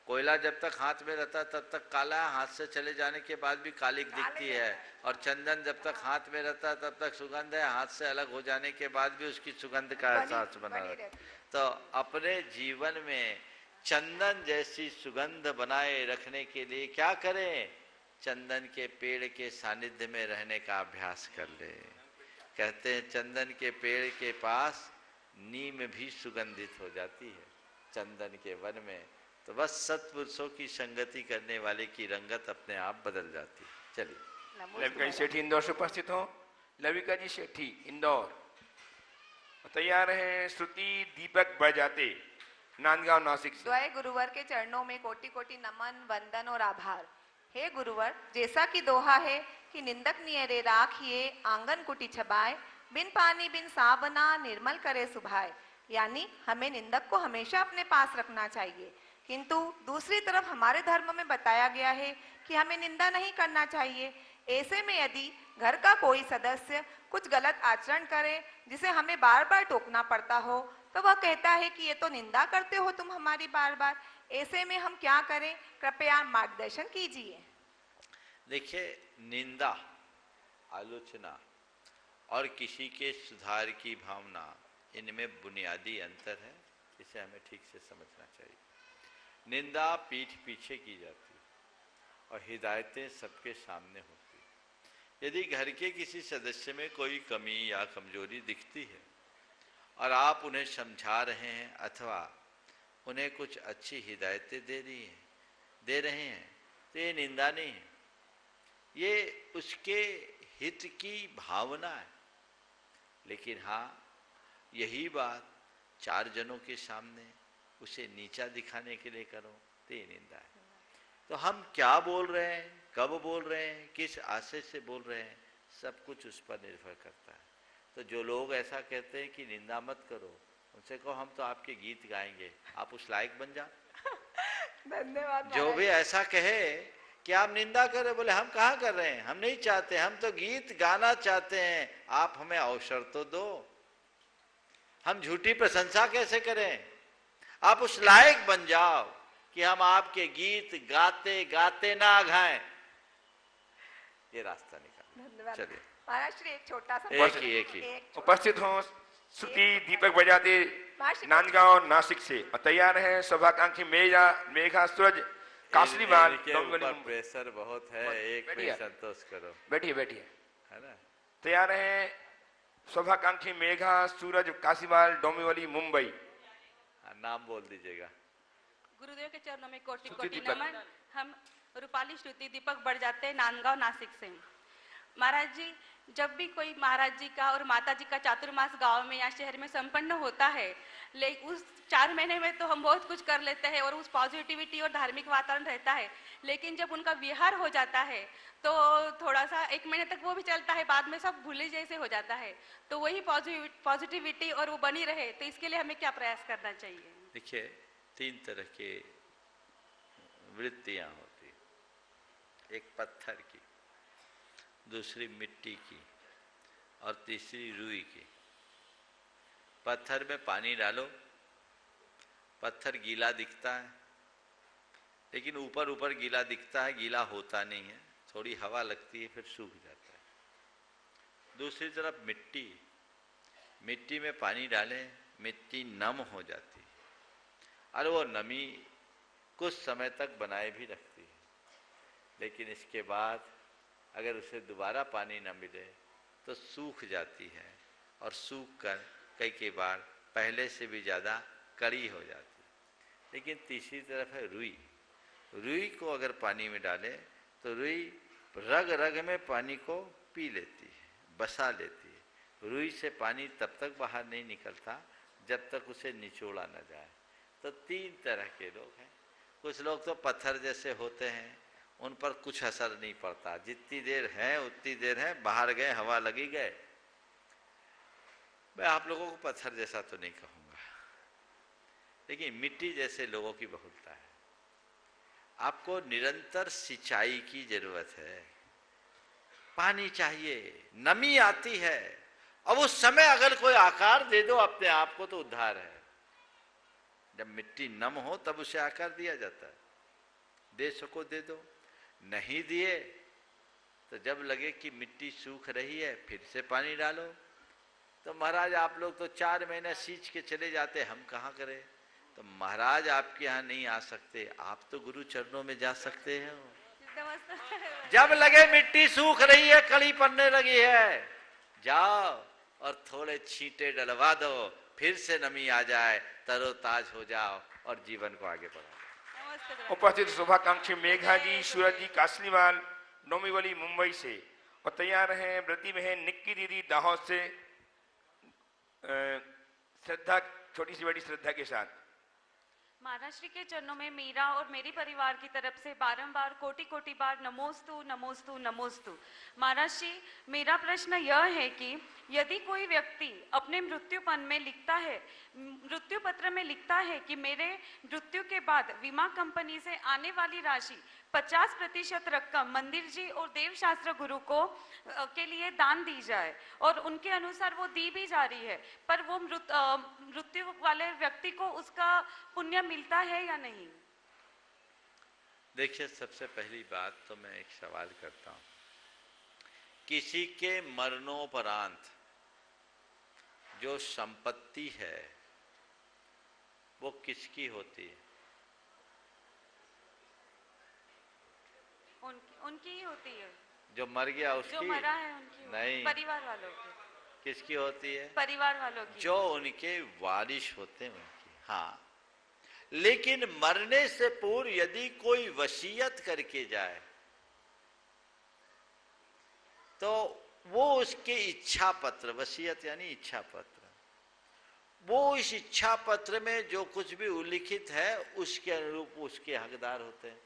S3: कोयला जब तक हाथ में रहता है तब तक काला है, हाथ से चले जाने के बाद भी काली दिखती है। और चंदन जब तक हाथ में रहता है तब तक सुगंध है, हाथ से अलग हो जाने के बाद भी उसकी सुगंध का एहसास बना रहता है। तो अपने जीवन में चंदन जैसी सुगंध बनाए रखने के लिए क्या करें? चंदन के पेड़ के सानिध्य में रहने का अभ्यास कर ले। कहते हैं चंदन के पेड़ के पास नीम भी सुगंधित हो जाती है चंदन के वन में। तो बस सत्पुरुषों की संगति करने वाले की रंगत अपने आप बदल जाती है। चलिए।
S2: लविका जी सेठी इंदौर से उपस्थित हो। लविका जी सेठी इंदौर तैयार हैं। श्रुति दीपक बजाते नांदगांव नासिक से।
S8: द्वय गुरुवर के चरणों में कोटि कोटि नमन वंदन और आभार। हे गुरुवर, जैसा कि दोहा है कि निंदक नियरे राखिए आंगन कुटी छबाए, बिन पानी बिन साबना निर्मल करे सुभाए। यानी हमें निंदक को हमेशा अपने पास रखना चाहिए, किंतु दूसरी तरफ हमारे धर्म में बताया गया है कि हमें निंदा नहीं करना चाहिए। ऐसे में यदि घर का कोई सदस्य कुछ गलत आचरण करे जिसे हमें बार बार टोकना पड़ता हो, तो वह कहता है कि ये तो निंदा करते हो तुम हमारी बार बार। ऐसे में हम क्या करें? कृपया मार्गदर्शन कीजिए।
S3: देखिए, निंदा, आलोचना और किसी के सुधार की भावना, इनमें बुनियादी अंतर है। इसे हमें ठीक से समझना चाहिए। निंदा पीठ पीछे की जाती है और हिदायतें सबके सामने होती है। यदि घर के किसी सदस्य में कोई कमी या कमजोरी दिखती है और आप उन्हें समझा रहे हैं अथवा उन्हें कुछ अच्छी हिदायतें दे रहे हैं, तो ये निंदा नहीं है, ये उसके हित की भावना है। लेकिन हाँ, यही बात 4 जनों के सामने उसे नीचा दिखाने के लिए करो तो ये निंदा है। तो हम क्या बोल रहे हैं, कब बोल रहे हैं, किस आशय से बोल रहे हैं, सब कुछ उस पर निर्भर करता है। तो जो लोग ऐसा कहते हैं कि निंदा मत करो, उनसे कहो हम तो आपके गीत गाएंगे, आप उस लायक बन जाओ।
S8: धन्यवाद।
S3: जो भी ऐसा कहे कि आप निंदा करें, बोले हम कहाँ कर रहे हैं, हम नहीं चाहते, हम तो गीत गाना चाहते हैं, आप हमें अवसर तो दो। हम झूठी प्रशंसा कैसे करें? आप उस लायक बन जाओ कि हम आपके गीत गाते गाते ना गाएं। ये रास्ता निकाल।
S8: धन्यवाद।
S3: चलिए
S8: महाराज श्री, एक छोटा सा
S3: एक ही
S2: उपस्थित हो। श्रुति दीपक बजाते नांदगांव नासिक से और तैयार हैं शुभाकांक्षी मेघा सूरज कासलीवाल।
S3: प्रेशर बहुत है, एक में संतोष करो।
S2: बैठिए बैठिए,
S3: है ना।
S2: तैयार हैं शुभाकांक्षी मेघा सूरज काशीवाल डोंबिवली मुंबई।
S3: नाम बोल दीजिएगा।
S9: गुरुदेव के चरणों में कोटि
S2: श्रुति
S9: कोटि
S2: दीपक।
S9: नमन। हम रूपाली श्रुति दीपक बढ़ जाते हैं नांदगांव नासिक से। महाराज जी, जब भी कोई महाराज जी का और माता जी का चातुर्मास गांव में या शहर में संपन्न होता है, लेकिन उस 4 महीने में तो हम बहुत कुछ कर लेते हैं और उस पॉजिटिविटी और धार्मिक वातावरण रहता है, लेकिन जब उनका विहार हो जाता है तो थोड़ा सा 1 महीने तक वो भी चलता है, बाद में सब भूले जैसे हो जाता है। तो वही पॉजिटिविटी और वो बनी रहे, तो इसके लिए हमें क्या प्रयास करना चाहिए?
S3: देखिए, 3 तरह के वृत्तियां होती, एक पत्थर की, दूसरी मिट्टी की और तीसरी रुई की। पत्थर में पानी डालो, पत्थर गीला दिखता है, लेकिन ऊपर ऊपर गीला दिखता है, गीला होता नहीं है, थोड़ी हवा लगती है फिर सूख जाता है। दूसरी तरफ मिट्टी, मिट्टी में पानी डालें, मिट्टी नम हो जाती है और वो नमी कुछ समय तक बनाए भी रखती है, लेकिन इसके बाद अगर उसे दोबारा पानी न मिले तो सूख जाती है और सूख कर कई बार पहले से भी ज़्यादा कड़ी हो जाती है। लेकिन तीसरी तरफ है रुई। रुई को अगर पानी में डालें तो रुई रग रग में पानी को पी लेती है, बसा लेती है। रुई से पानी तब तक बाहर नहीं निकलता जब तक उसे निचोड़ा न जाए। तो 3 तरह के लोग हैं। कुछ लोग तो पत्थर जैसे होते हैं, उन पर कुछ असर नहीं पड़ता, जितनी देर है उतनी देर है, बाहर गए हवा लगी गए। मैं आप लोगों को पत्थर जैसा तो नहीं कहूँगा, लेकिन मिट्टी जैसे लोगों की बहुलता है। आपको निरंतर सिंचाई की जरूरत है, पानी चाहिए, नमी आती है, अब उस समय अगर कोई आकार दे दो अपने आप को तो उद्धार है। जब मिट्टी नम हो तब उसे आकार दिया जाता है। दे सको दे दो, नहीं दिए तो जब लगे कि मिट्टी सूख रही है फिर से पानी डालो, तो महाराज आप लोग तो 4 महीने सींच के चले जाते, हम कहाँ करें? तो महाराज आपके यहाँ नहीं आ सकते, आप तो गुरु चरणों में जा सकते हैं। जब लगे मिट्टी सूख रही है, कली पड़ने लगी है, जाओ और थोड़े छींटे डलवा दो, फिर से नमी आ जाए, तरोताज हो जाओ और जीवन को आगे बढ़ाओ।
S2: उपस्थित शुभाकांक्षी मेघा जी, सूरज जी कासलीवाल, डोंबिवली मुंबई से, और तैयार हैं व्रती बहन निक्की दीदी दाहोद से, श्रद्धा, छोटी सी बड़ी श्रद्धा के साथ।
S9: महाराज श्री के चरणों में मेरा और मेरे परिवार की तरफ से बारंबार कोटि कोटि बार नमोस्तु नमोस्तु नमोस्तु। महाराज जी, मेरा प्रश्न यह है कि यदि कोई व्यक्ति अपने मृत्युपत्र में लिखता है कि मेरे मृत्यु के बाद बीमा कंपनी से आने वाली राशि 50% रकम मंदिर जी और देवशास्त्र गुरु को के लिए दान दी जाए, और उनके अनुसार वो दी भी जा रही है, पर वो मृत्यु वाले व्यक्ति को उसका पुण्य मिलता है या नहीं?
S3: देखिए, सबसे पहली बात तो मैं एक सवाल करता हूं, किसी के मरणोपरांत जो संपत्ति है वो किसकी होती है?
S9: उनकी ही होती है।
S3: जो मर गया उसकी?
S9: जो मरा है उनकी
S3: नहीं,
S9: परिवार वालों की।
S3: किसकी होती है?
S9: परिवार वालों की।
S3: जो उनके वारिस होते हैं उनकी। हाँ, लेकिन मरने से पूर्व यदि कोई वसीयत करके जाए तो वो उसके इच्छा पत्र, वसीयत यानी इच्छा पत्र, वो इस इच्छा पत्र में जो कुछ भी उल्लिखित है उसके अनुरूप उसके हकदार होते हैं।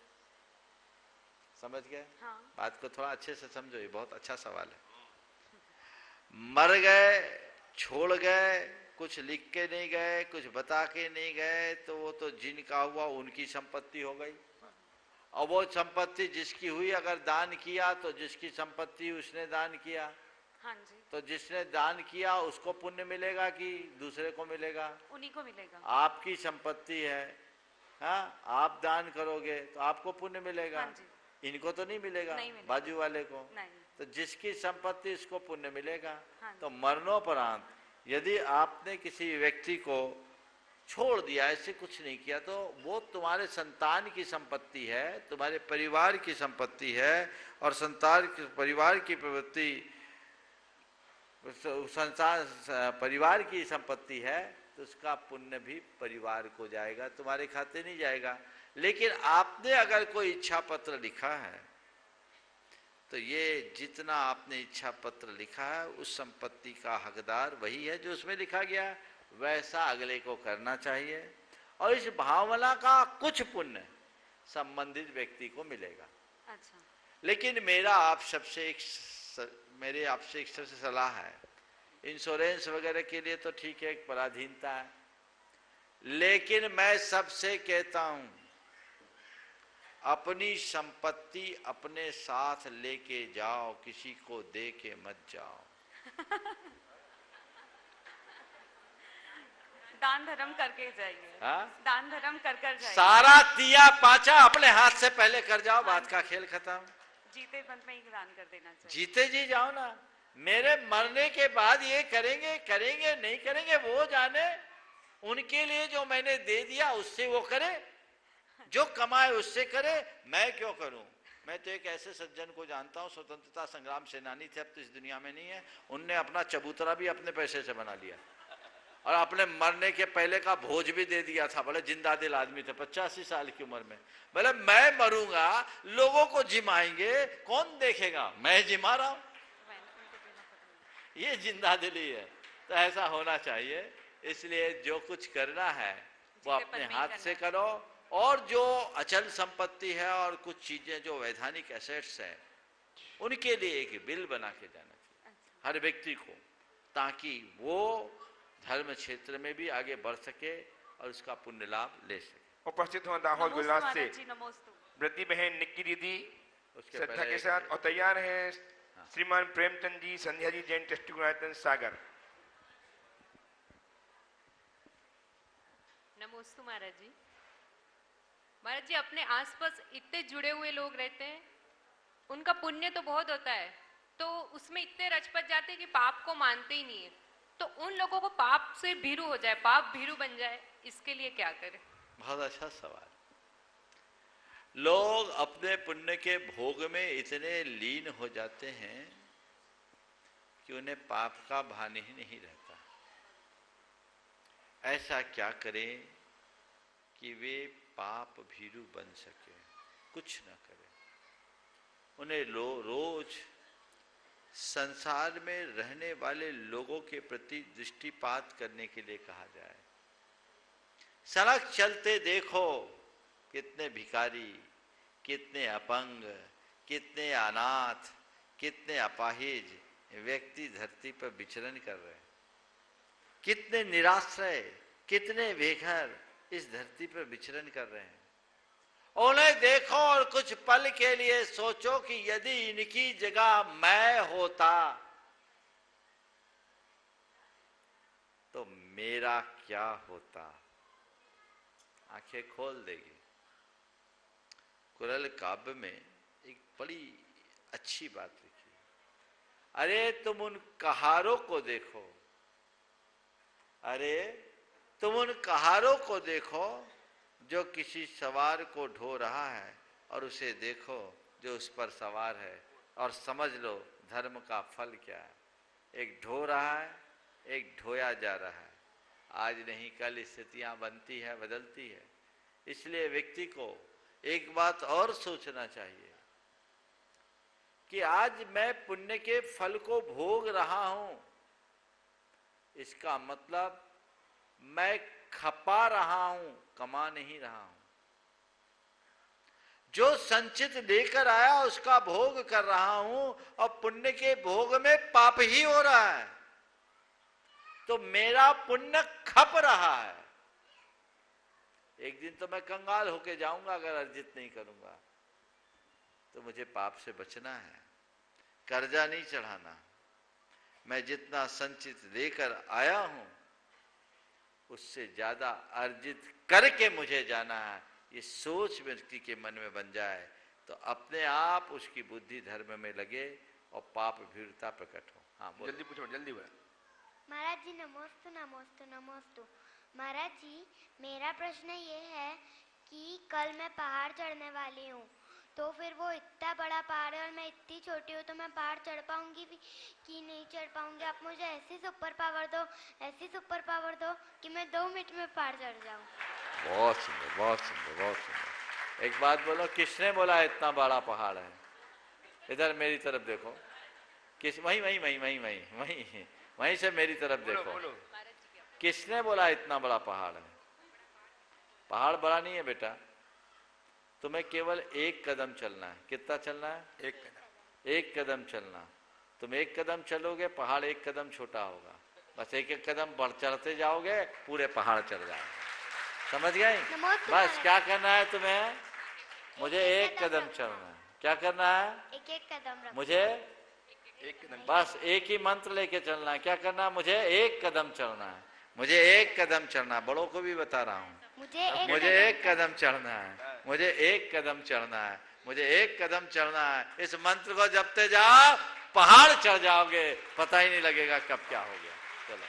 S3: समझ गए?
S9: हाँ।
S3: बात को थोड़ा अच्छे से समझो, ये बहुत अच्छा सवाल है। मर गए, छोड़ गए, कुछ लिख के नहीं गए, कुछ बता के नहीं गए, तो वो तो जिनका हुआ उनकी संपत्ति हो गई। और वो संपत्ति जिसकी हुई, अगर दान किया तो जिसकी संपत्ति उसने दान किया।
S9: हाँ जी।
S3: तो जिसने दान किया उसको पुण्य मिलेगा कि दूसरे को मिलेगा?
S9: उन्हीं को मिलेगा।
S3: आपकी संपत्ति है, हाँ, आप दान करोगे तो आपको पुण्य मिलेगा।
S9: हाँ जी।
S3: इनको तो नहीं मिलेगा,
S9: नहीं मिलेगा।
S3: बाजू वाले को
S9: नहीं।
S3: तो जिसकी संपत्ति उसको पुण्य मिलेगा।
S9: हाँ।
S3: तो मरणोपरांत यदि आपने किसी व्यक्ति को छोड़ दिया, ऐसे कुछ नहीं किया, तो वो तुम्हारे संतान की संपत्ति है, तुम्हारे परिवार की संपत्ति है, और संतान परिवार की प्रवृत्ति संसार परिवार की संपत्ति है, तो उसका पुण्य भी परिवार को जाएगा, तुम्हारे खाते नहीं जाएगा। लेकिन आपने अगर कोई इच्छा पत्र लिखा है तो ये जितना आपने इच्छा पत्र लिखा है उस संपत्ति का हकदार वही है जो उसमें लिखा गया, वैसा अगले को करना चाहिए, और इस भावना का कुछ पुण्य संबंधित व्यक्ति को मिलेगा।
S9: अच्छा।
S3: लेकिन मेरे आपसे एक सबसे सलाह है, इंश्योरेंस वगैरह के लिए तो ठीक है, एक पराधीनता है, लेकिन मैं सबसे कहता हूं अपनी संपत्ति अपने साथ लेके जाओ, किसी को दे के मत जाओ।
S9: दान धर्म करके जाइए।
S3: हाँ?
S9: दान धर्म कर जाइए।
S3: सारा तिया पाचा अपने हाथ से पहले कर जाओ, बात का खेल खत्म।
S9: जीते बंद में ही दान कर देना चाहिए।
S3: जीते जी जाओ ना, मेरे मरने के बाद ये करेंगे नहीं करेंगे वो जाने, उनके लिए जो मैंने दे दिया उससे वो करे, जो कमाए उससे करे, मैं क्यों करूं? मैं तो एक ऐसे सज्जन को जानता हूं, स्वतंत्रता संग्राम सेनानी थे, अब तो इस दुनिया में नहीं है, उनने अपना चबूतरा भी अपने पैसे से बना लिया और अपने मरने के पहले का भोज भी दे दिया था। बोले जिंदा दिल आदमी थे, 85 साल की उम्र में, बोले मैं मरूंगा, लोगों को जिमाएंगे, कौन देखेगा, मैं जिमा रहा हूं। ये जिंदा दिली है, तो ऐसा होना चाहिए। इसलिए जो कुछ करना है वो अपने हाथ से करो, और जो अचल संपत्ति है और कुछ चीजें जो वैधानिक एसेट्स हैं उनके लिए एक बिल बना के जाना चाहिए हर व्यक्ति को, ताकि वो धर्म क्षेत्र में भी आगे बढ़ सके और उसका पुण्य लाभ ले सके।
S2: उपस्थित हो दाहोद गुजरात से व्रती बहन निक्की दीदी श्रद्धा के साथ, और तैयार है श्रीमान प्रेमचंद जी, संध्या जी, जैन ट्रस्टी गुणायतन सागर।
S10: नमोस्तु महाराज जी। महाराज जी, अपने आसपास इतने जुड़े हुए लोग रहते हैं, उनका पुण्य तो बहुत होता है, तो उसमें इतने रचपट जाते हैं कि पाप को मानते ही नहीं है। तो उन लोगों को पाप से भीरू हो जाए, पाप भीरू बन जाए, इसके लिए क्या करें?
S3: बहुत अच्छा सवाल। लोग अपने पुण्य के भोग में इतने लीन हो जाते हैं कि उन्हें पाप का भान ही नहीं रहता। ऐसा क्या करें कि वे पाप भीरू बन सके? कुछ न करें। उन्हें रोज संसार में रहने वाले लोगों के प्रति दृष्टिपात करने के लिए कहा जाए। सड़क चलते देखो कितने भिखारी, कितने अपंग, कितने अनाथ, कितने अपाहिज व्यक्ति धरती पर विचरण कर रहे हैं। कितने निराश्रय, कितने बेघर इस धरती पर विचरण कर रहे हैं। उन्हें देखो और कुछ पल के लिए सोचो कि यदि इनकी जगह मैं होता तो मेरा क्या होता। आंखें खोल देगी। कुरल काव्य में एक बड़ी अच्छी बात लिखी। अरे तुम उन कहारों को देखो, अरे तुम उन कहारों को देखो जो किसी सवार को ढो रहा है, और उसे देखो जो उस पर सवार है, और समझ लो धर्म का फल क्या है। एक ढो रहा है, एक ढोया जा रहा है। आज नहीं कल स्थितियां बनती है, बदलती है। इसलिए व्यक्ति को एक बात और सोचना चाहिए कि आज मैं पुण्य के फल को भोग रहा हूं, इसका मतलब मैं खपा रहा हूं, कमा नहीं रहा हूं। जो संचित लेकर आया उसका भोग कर रहा हूं, और पुण्य के भोग में पाप ही हो रहा है, तो मेरा पुण्य खप रहा है। एक दिन तो मैं कंगाल होके जाऊंगा अगर अर्जित नहीं करूंगा। तो मुझे पाप से बचना है, कर्जा नहीं चढ़ाना। मैं जितना संचित लेकर आया हूं उससे ज्यादा अर्जित करके मुझे जाना है। ये सोच व्यक्ति के मन में बन जाए तो अपने आप उसकी बुद्धि धर्म में लगे और पाप भीरुता प्रकट हो। हाँ बोलो।
S2: जल्दी पूछो, जल्दी बोलो।
S11: महाराज जी नमोस्तु नमोस्तु नमोस्तु। महाराज जी मेरा प्रश्न ये है कि कल मैं पहाड़ चढ़ने वाली हूँ, तो फिर वो इतना बड़ा पहाड़ है और मैं इतनी छोटी हूँ, तो मैं पहाड़ चढ़ पाऊंगी भी कि नहीं चढ़ पाऊंगी? आप मुझे ऐसी सुपर पावर दो, ऐसी सुपर पावर दो कि मैं 2 मिनट में पहाड़ चढ़ जाऊँ।
S3: बहुत सुंदर, बहुत सुंदर, बहुत सुंदर। एक बात बोलो, किसने बोला इतना बड़ा पहाड़ है? इधर मेरी तरफ देखो। किस वहीं वहीं वहीं वहीं वहीं वहीं वहीं से मेरी तरफ देखो। किसने बोला इतना बड़ा पहाड़ है? पहाड़ बड़ा नहीं है बेटा, तुम्हें केवल 1 कदम चलना है। कितना चलना है?
S2: 1 कदम।
S3: 1 कदम चलना। तुम 1 कदम चलोगे, पहाड़ 1 कदम छोटा होगा। बस 1-1 कदम बढ़ चढ़ते जाओगे, पूरे पहाड़ चढ़ जाओगे। समझ गए? बस क्या करना है तुम्हें? मुझे 1 कदम चलना है। क्या करना है?
S11: 1-1 कदम रखो।
S3: मुझे 1 कदम, बस एक ही मंत्र लेके चलना है। क्या करना है? मुझे 1 कदम चलना है। मुझे 1 कदम चलना है। बड़ों को भी बता रहा हूँ, मुझे 1 कदम चढ़ना है। मुझे 1 कदम चढ़ना है। मुझे 1 कदम चढ़ना है। इस मंत्र को जपते जाओ, पहाड़ चढ़ जाओगे, पता ही नहीं लगेगा कब क्या हो गया। चलो।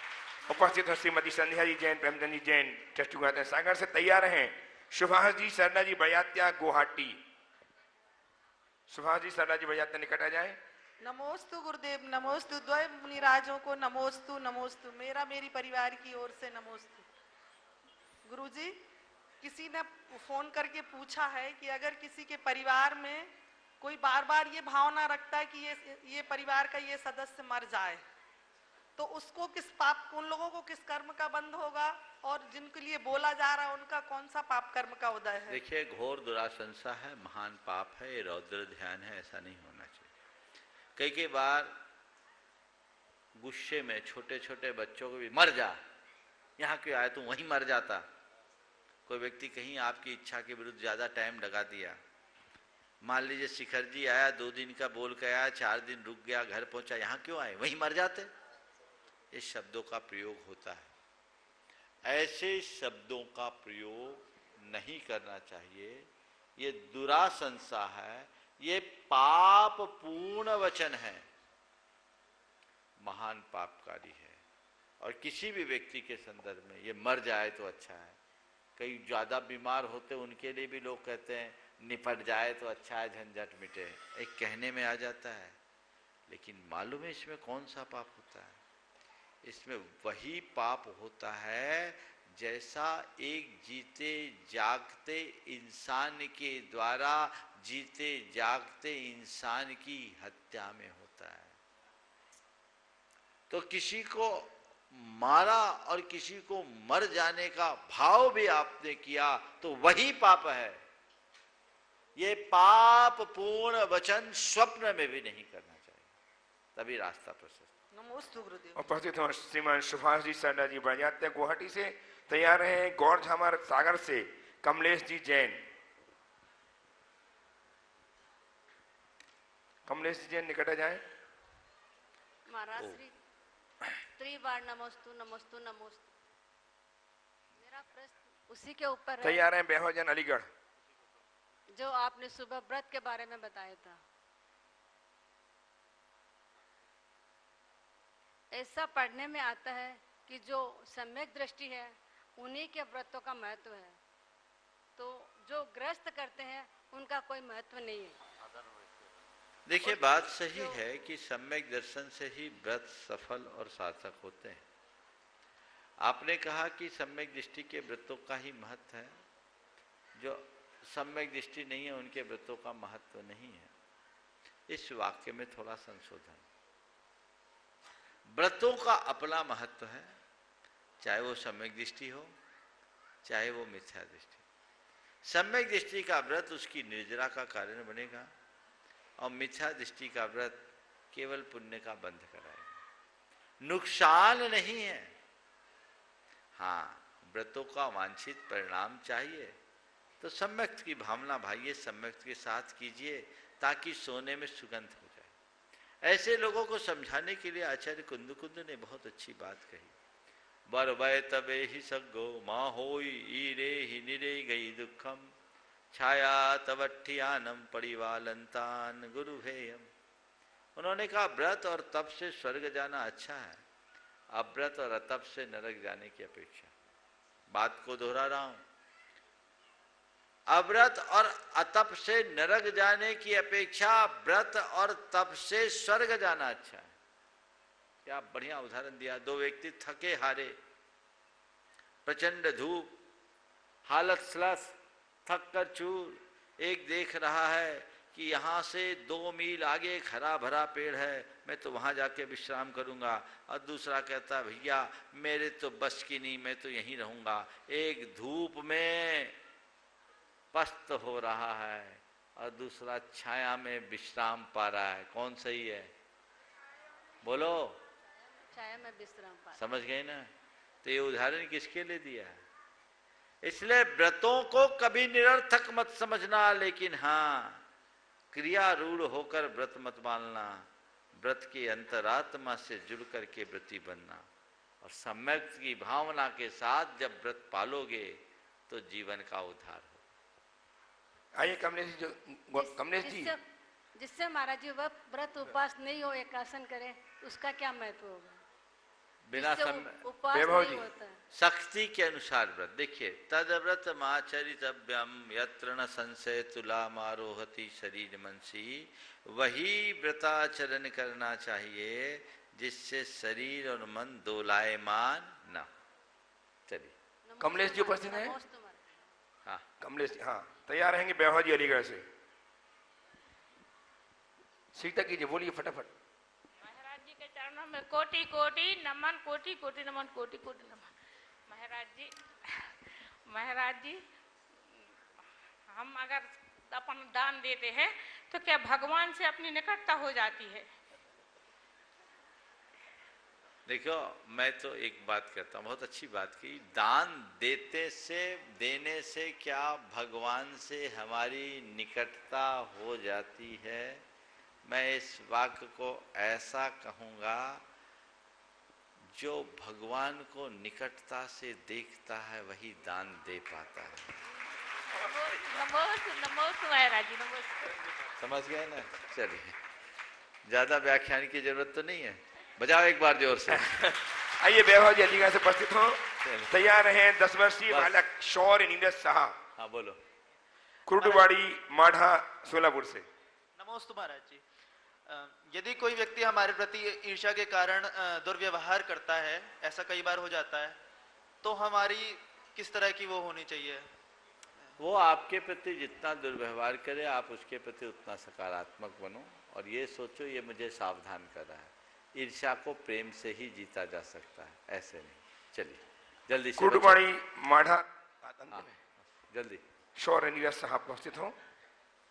S2: उपस्थित हो श्रीमती संध्या जी जैन, प्रेमचंद जी जैन, ट्रस्टी गुवाहाटी सागर से तैयार हैं। सुभाष जी सरला जी बड़ियात्या गुवाहाटी। सुभाष जी सरला जी बड़ियात्या निकट आ जाए।
S12: नमोस्तु गुरुदेव, नमोस्तु द्वय मुनिराजों को, नमोस्तु नमोस्तु। मेरी परिवार की ओर से नमोस्तु। गुरुजी, किसी ने फोन करके पूछा है कि अगर किसी के परिवार में कोई बार बार ये भावना रखता है कि ये परिवार का ये सदस्य मर जाए, तो उसको किस पाप, उन लोगों को किस कर्म का बंध होगा, और जिनके लिए बोला जा रहा है उनका कौन सा पाप कर्म का उदय है?
S3: देखिए, घोर दुराशंसा है, महान पाप है, ये रौद्र ध्यान है, ऐसा नहीं होना चाहिए। कई बार गुस्से में छोटे छोटे बच्चों को भी, मर जा, यहाँ क्यों आया, तू वहीं मर जाता। कोई व्यक्ति कहीं आपकी इच्छा के विरुद्ध ज्यादा टाइम लगा दिया। मान लीजिए शिखर जी आया, 2 दिन का बोल के आया, 4 दिन रुक गया, घर पहुंचा, यहाँ क्यों आए, वहीं मर जाते। इस शब्दों का प्रयोग होता है। ऐसे शब्दों का प्रयोग नहीं करना चाहिए। ये दुराशंसा है, ये पाप पूर्ण वचन है, महान पापकारी है। और किसी भी व्यक्ति के संदर्भ में ये मर जाए तो अच्छा है। कई ज़्यादा बीमार होते उनके लिए भी लोग कहते हैं निपट जाए तो अच्छा है, झंझट मिटे, एक कहने में आ जाता है। लेकिन मालूम है इसमें कौन सा पाप होता है? इसमें वही पाप होता है जैसा एक जीते जागते इंसान के द्वारा जीते जागते इंसान की हत्या में होता है। तो किसी को मारा और किसी को मर जाने का भाव भी आपने किया तो वही पाप है। ये पाप पूर्ण वचन स्वप्न में भी नहीं करना चाहिए, तभी रास्ता प्रशस्त।
S12: नमोस्तु गुरुदेव।
S2: उपस्थित हो श्रीमान सुभाष जी साडा जी बड़जात्या गुवाहाटी से। तैयार रहे गौर झामर सागर से कमलेश जी जैन। कमलेश जी जैन निकट आ जाए।
S13: महाराज श्री त्रिवार नमोस्तु नमोस्तु नमोस्तु। मेरा प्रश्न उसी के ऊपर है।
S2: तैयार है बेहोजन अलीगढ़।
S13: जो आपने सुबह व्रत के बारे में बताया था, ऐसा पढ़ने में आता है कि जो सम्यक दृष्टि है उन्हीं के व्रतों का महत्व है, तो जो ग्रस्त करते हैं उनका कोई महत्व नहीं है।
S3: देखिए बात सही है कि सम्यक दर्शन से ही व्रत सफल और सार्थक होते हैं। आपने कहा कि सम्यक दृष्टि के व्रतों का ही महत्व है, जो सम्यक दृष्टि नहीं है उनके व्रतों का महत्व नहीं है। इस वाक्य में थोड़ा संशोधन। व्रतों का अपना महत्व है, चाहे वो सम्यक दृष्टि हो चाहे वो मिथ्या दृष्टि। सम्यक दृष्टि का व्रत उसकी निर्जरा का कारण बनेगा और मिथ्या दृष्टि का व्रत केवल पुण्य का बंध कराएगा, नुकसान नहीं है। हाँ, व्रतों का वांछित परिणाम चाहिए तो सम्यक की भावना भाइये सम्यक के साथ कीजिए ताकि सोने में सुगंध हो जाए। ऐसे लोगों को समझाने के लिए आचार्य कुंद ने बहुत अच्छी बात कही। बर वय तबे ही सगो माँ होई ईरे ही निरे गई दुखम छाया तवठियानम परिवालंतान गुरु भेयम। उन्होंने कहा व्रत और तप से स्वर्ग जाना अच्छा है, अव्रत और अतप से नरक जाने की अपेक्षा। बात को दोहरा रहा हूं, अव्रत और अतप से नरक जाने की अपेक्षा व्रत और तप से स्वर्ग जाना अच्छा है। क्या बढ़िया उदाहरण दिया। दो व्यक्ति थके हारे, प्रचंड धूप, हालत स्लस, थक कर चूर। एक देख रहा है कि यहाँ से 2 मील आगे एक हरा भरा पेड़ है, मैं तो वहाँ जाके विश्राम करूँगा। और दूसरा कहता भैया मेरे तो बस की नहीं, मैं तो यहीं रहूँगा। एक धूप में पस्त हो रहा है और दूसरा छाया में विश्राम पा रहा है। कौन सही है बोलो?
S13: छाया में विश्राम पा।
S3: समझ गए ना? तो ये उदाहरण किसके लिए दिया है? इसलिए व्रतों को कभी निरर्थक मत समझना, लेकिन हाँ क्रियारूढ़ होकर व्रत मत मानना। व्रत की अंतरात्मा से जुड़ करके व्रती बनना और सम्यक की भावना के साथ जब व्रत पालोगे तो जीवन का उद्धार हो।
S2: आइए कमलेश जी। कमलेश जी,
S13: जिससे महाराज जी वह व्रत उपवास नहीं हो, एक आसन करे, उसका क्या महत्व होगा?
S3: बिना
S13: उपवास नहीं होता है।
S3: शक्ति के अनुसार व्रत। देखिए तद व्रत माचरितव्यम यत्र न संशय तुला मारोहति शरीर मनसी। वही व्रताचरण करना चाहिए जिससे शरीर और मन दोलायमान न। चलिए
S2: कमलेश जी उपस्थित हैं।
S3: हाँ
S2: कमलेश जी, हाँ तैयार रहेंगे बेहोजी अलीगढ़ से। सीता कीजिए, बोलिए फटाफट।
S14: महाराज जी के चरणों में कोटि कोटि नमन, कोटि कोटि नमन, कोटि कोटि नमन। महाराज जी हम अगर अपन दान देते हैं तो क्या भगवान से अपनी निकटता हो जाती है?
S3: देखो मैं तो एक बात कहता हूँ, बहुत अच्छी बात की। दान देने से क्या भगवान से हमारी निकटता हो जाती है? मैं इस वाक्य को ऐसा कहूँगा, जो भगवान को निकटता से देखता है वही दान दे पाता है।
S14: नमोस्तु नमोस्तु महाराज जी, नमोस्तु।
S3: समझ गए ना? चलिए ज्यादा व्याख्यान की जरूरत तो नहीं है, बजाओ एक बार जोर से।
S2: आइए वैभव जी अलीगढ़ से उपस्थित हो, तैयार हैं 10 वर्षीय बालक शौर्य नीरज साहा।
S3: हाँ बोलो।
S2: कुर्डुवाड़ी माढ़ा सोलापुर से।
S15: नमोस्तु महाराज जी। यदि कोई व्यक्ति हमारे प्रति ईर्ष्या के कारण दुर्व्यवहार करता है, ऐसा कई बार हो जाता है, तो हमारी किस तरह की वो होनी चाहिए?
S3: वो आपके प्रति जितना दुर्व्यवहार करे आप उसके प्रति उतना सकारात्मक बनो और ये सोचो ये मुझे सावधान कर रहा है। ईर्ष्या को प्रेम से ही जीता जा सकता है, ऐसे नहीं। चलिए जल्दी से।
S2: कुर्डुवाड़ी माढ़ा
S3: जल्दी।
S2: शौर्य नीरज साहब उपस्थित हो,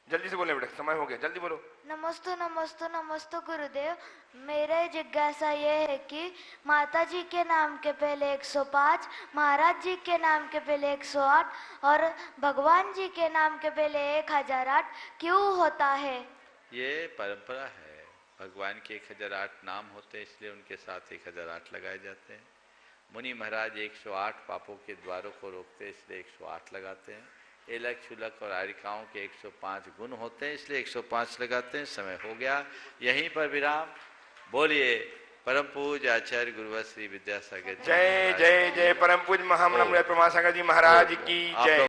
S2: जल्दी से बोले बेटा, समय हो गया, जल्दी बोलो।
S11: नमस्तु नमस्तु नमस्तु गुरुदेव। मेरे जिज्ञासा ये है कि माता जी के नाम के पहले 105, महाराज जी के नाम के पहले 108 और भगवान जी के नाम के पहले 1008 क्यों होता है?
S3: ये परंपरा है। भगवान के 1008 नाम होते हैं इसलिए उनके साथ 1008 लगाए जाते हैं। मुनि महाराज 108 पापों के द्वारों को रोकते हैं इसलिए 108 लगाते हैं। एलक शुलक और आरिकाओं के 105 गुण होते हैं इसलिए 105 लगाते हैं। समय हो गया, यहीं पर विराम। बोलिए परम पूज्य आचार्य गुरुवर श्री विद्यासागर जी।
S2: जय जय जय परम पूज्य महामना प्रमासागर जी महाराज की जय।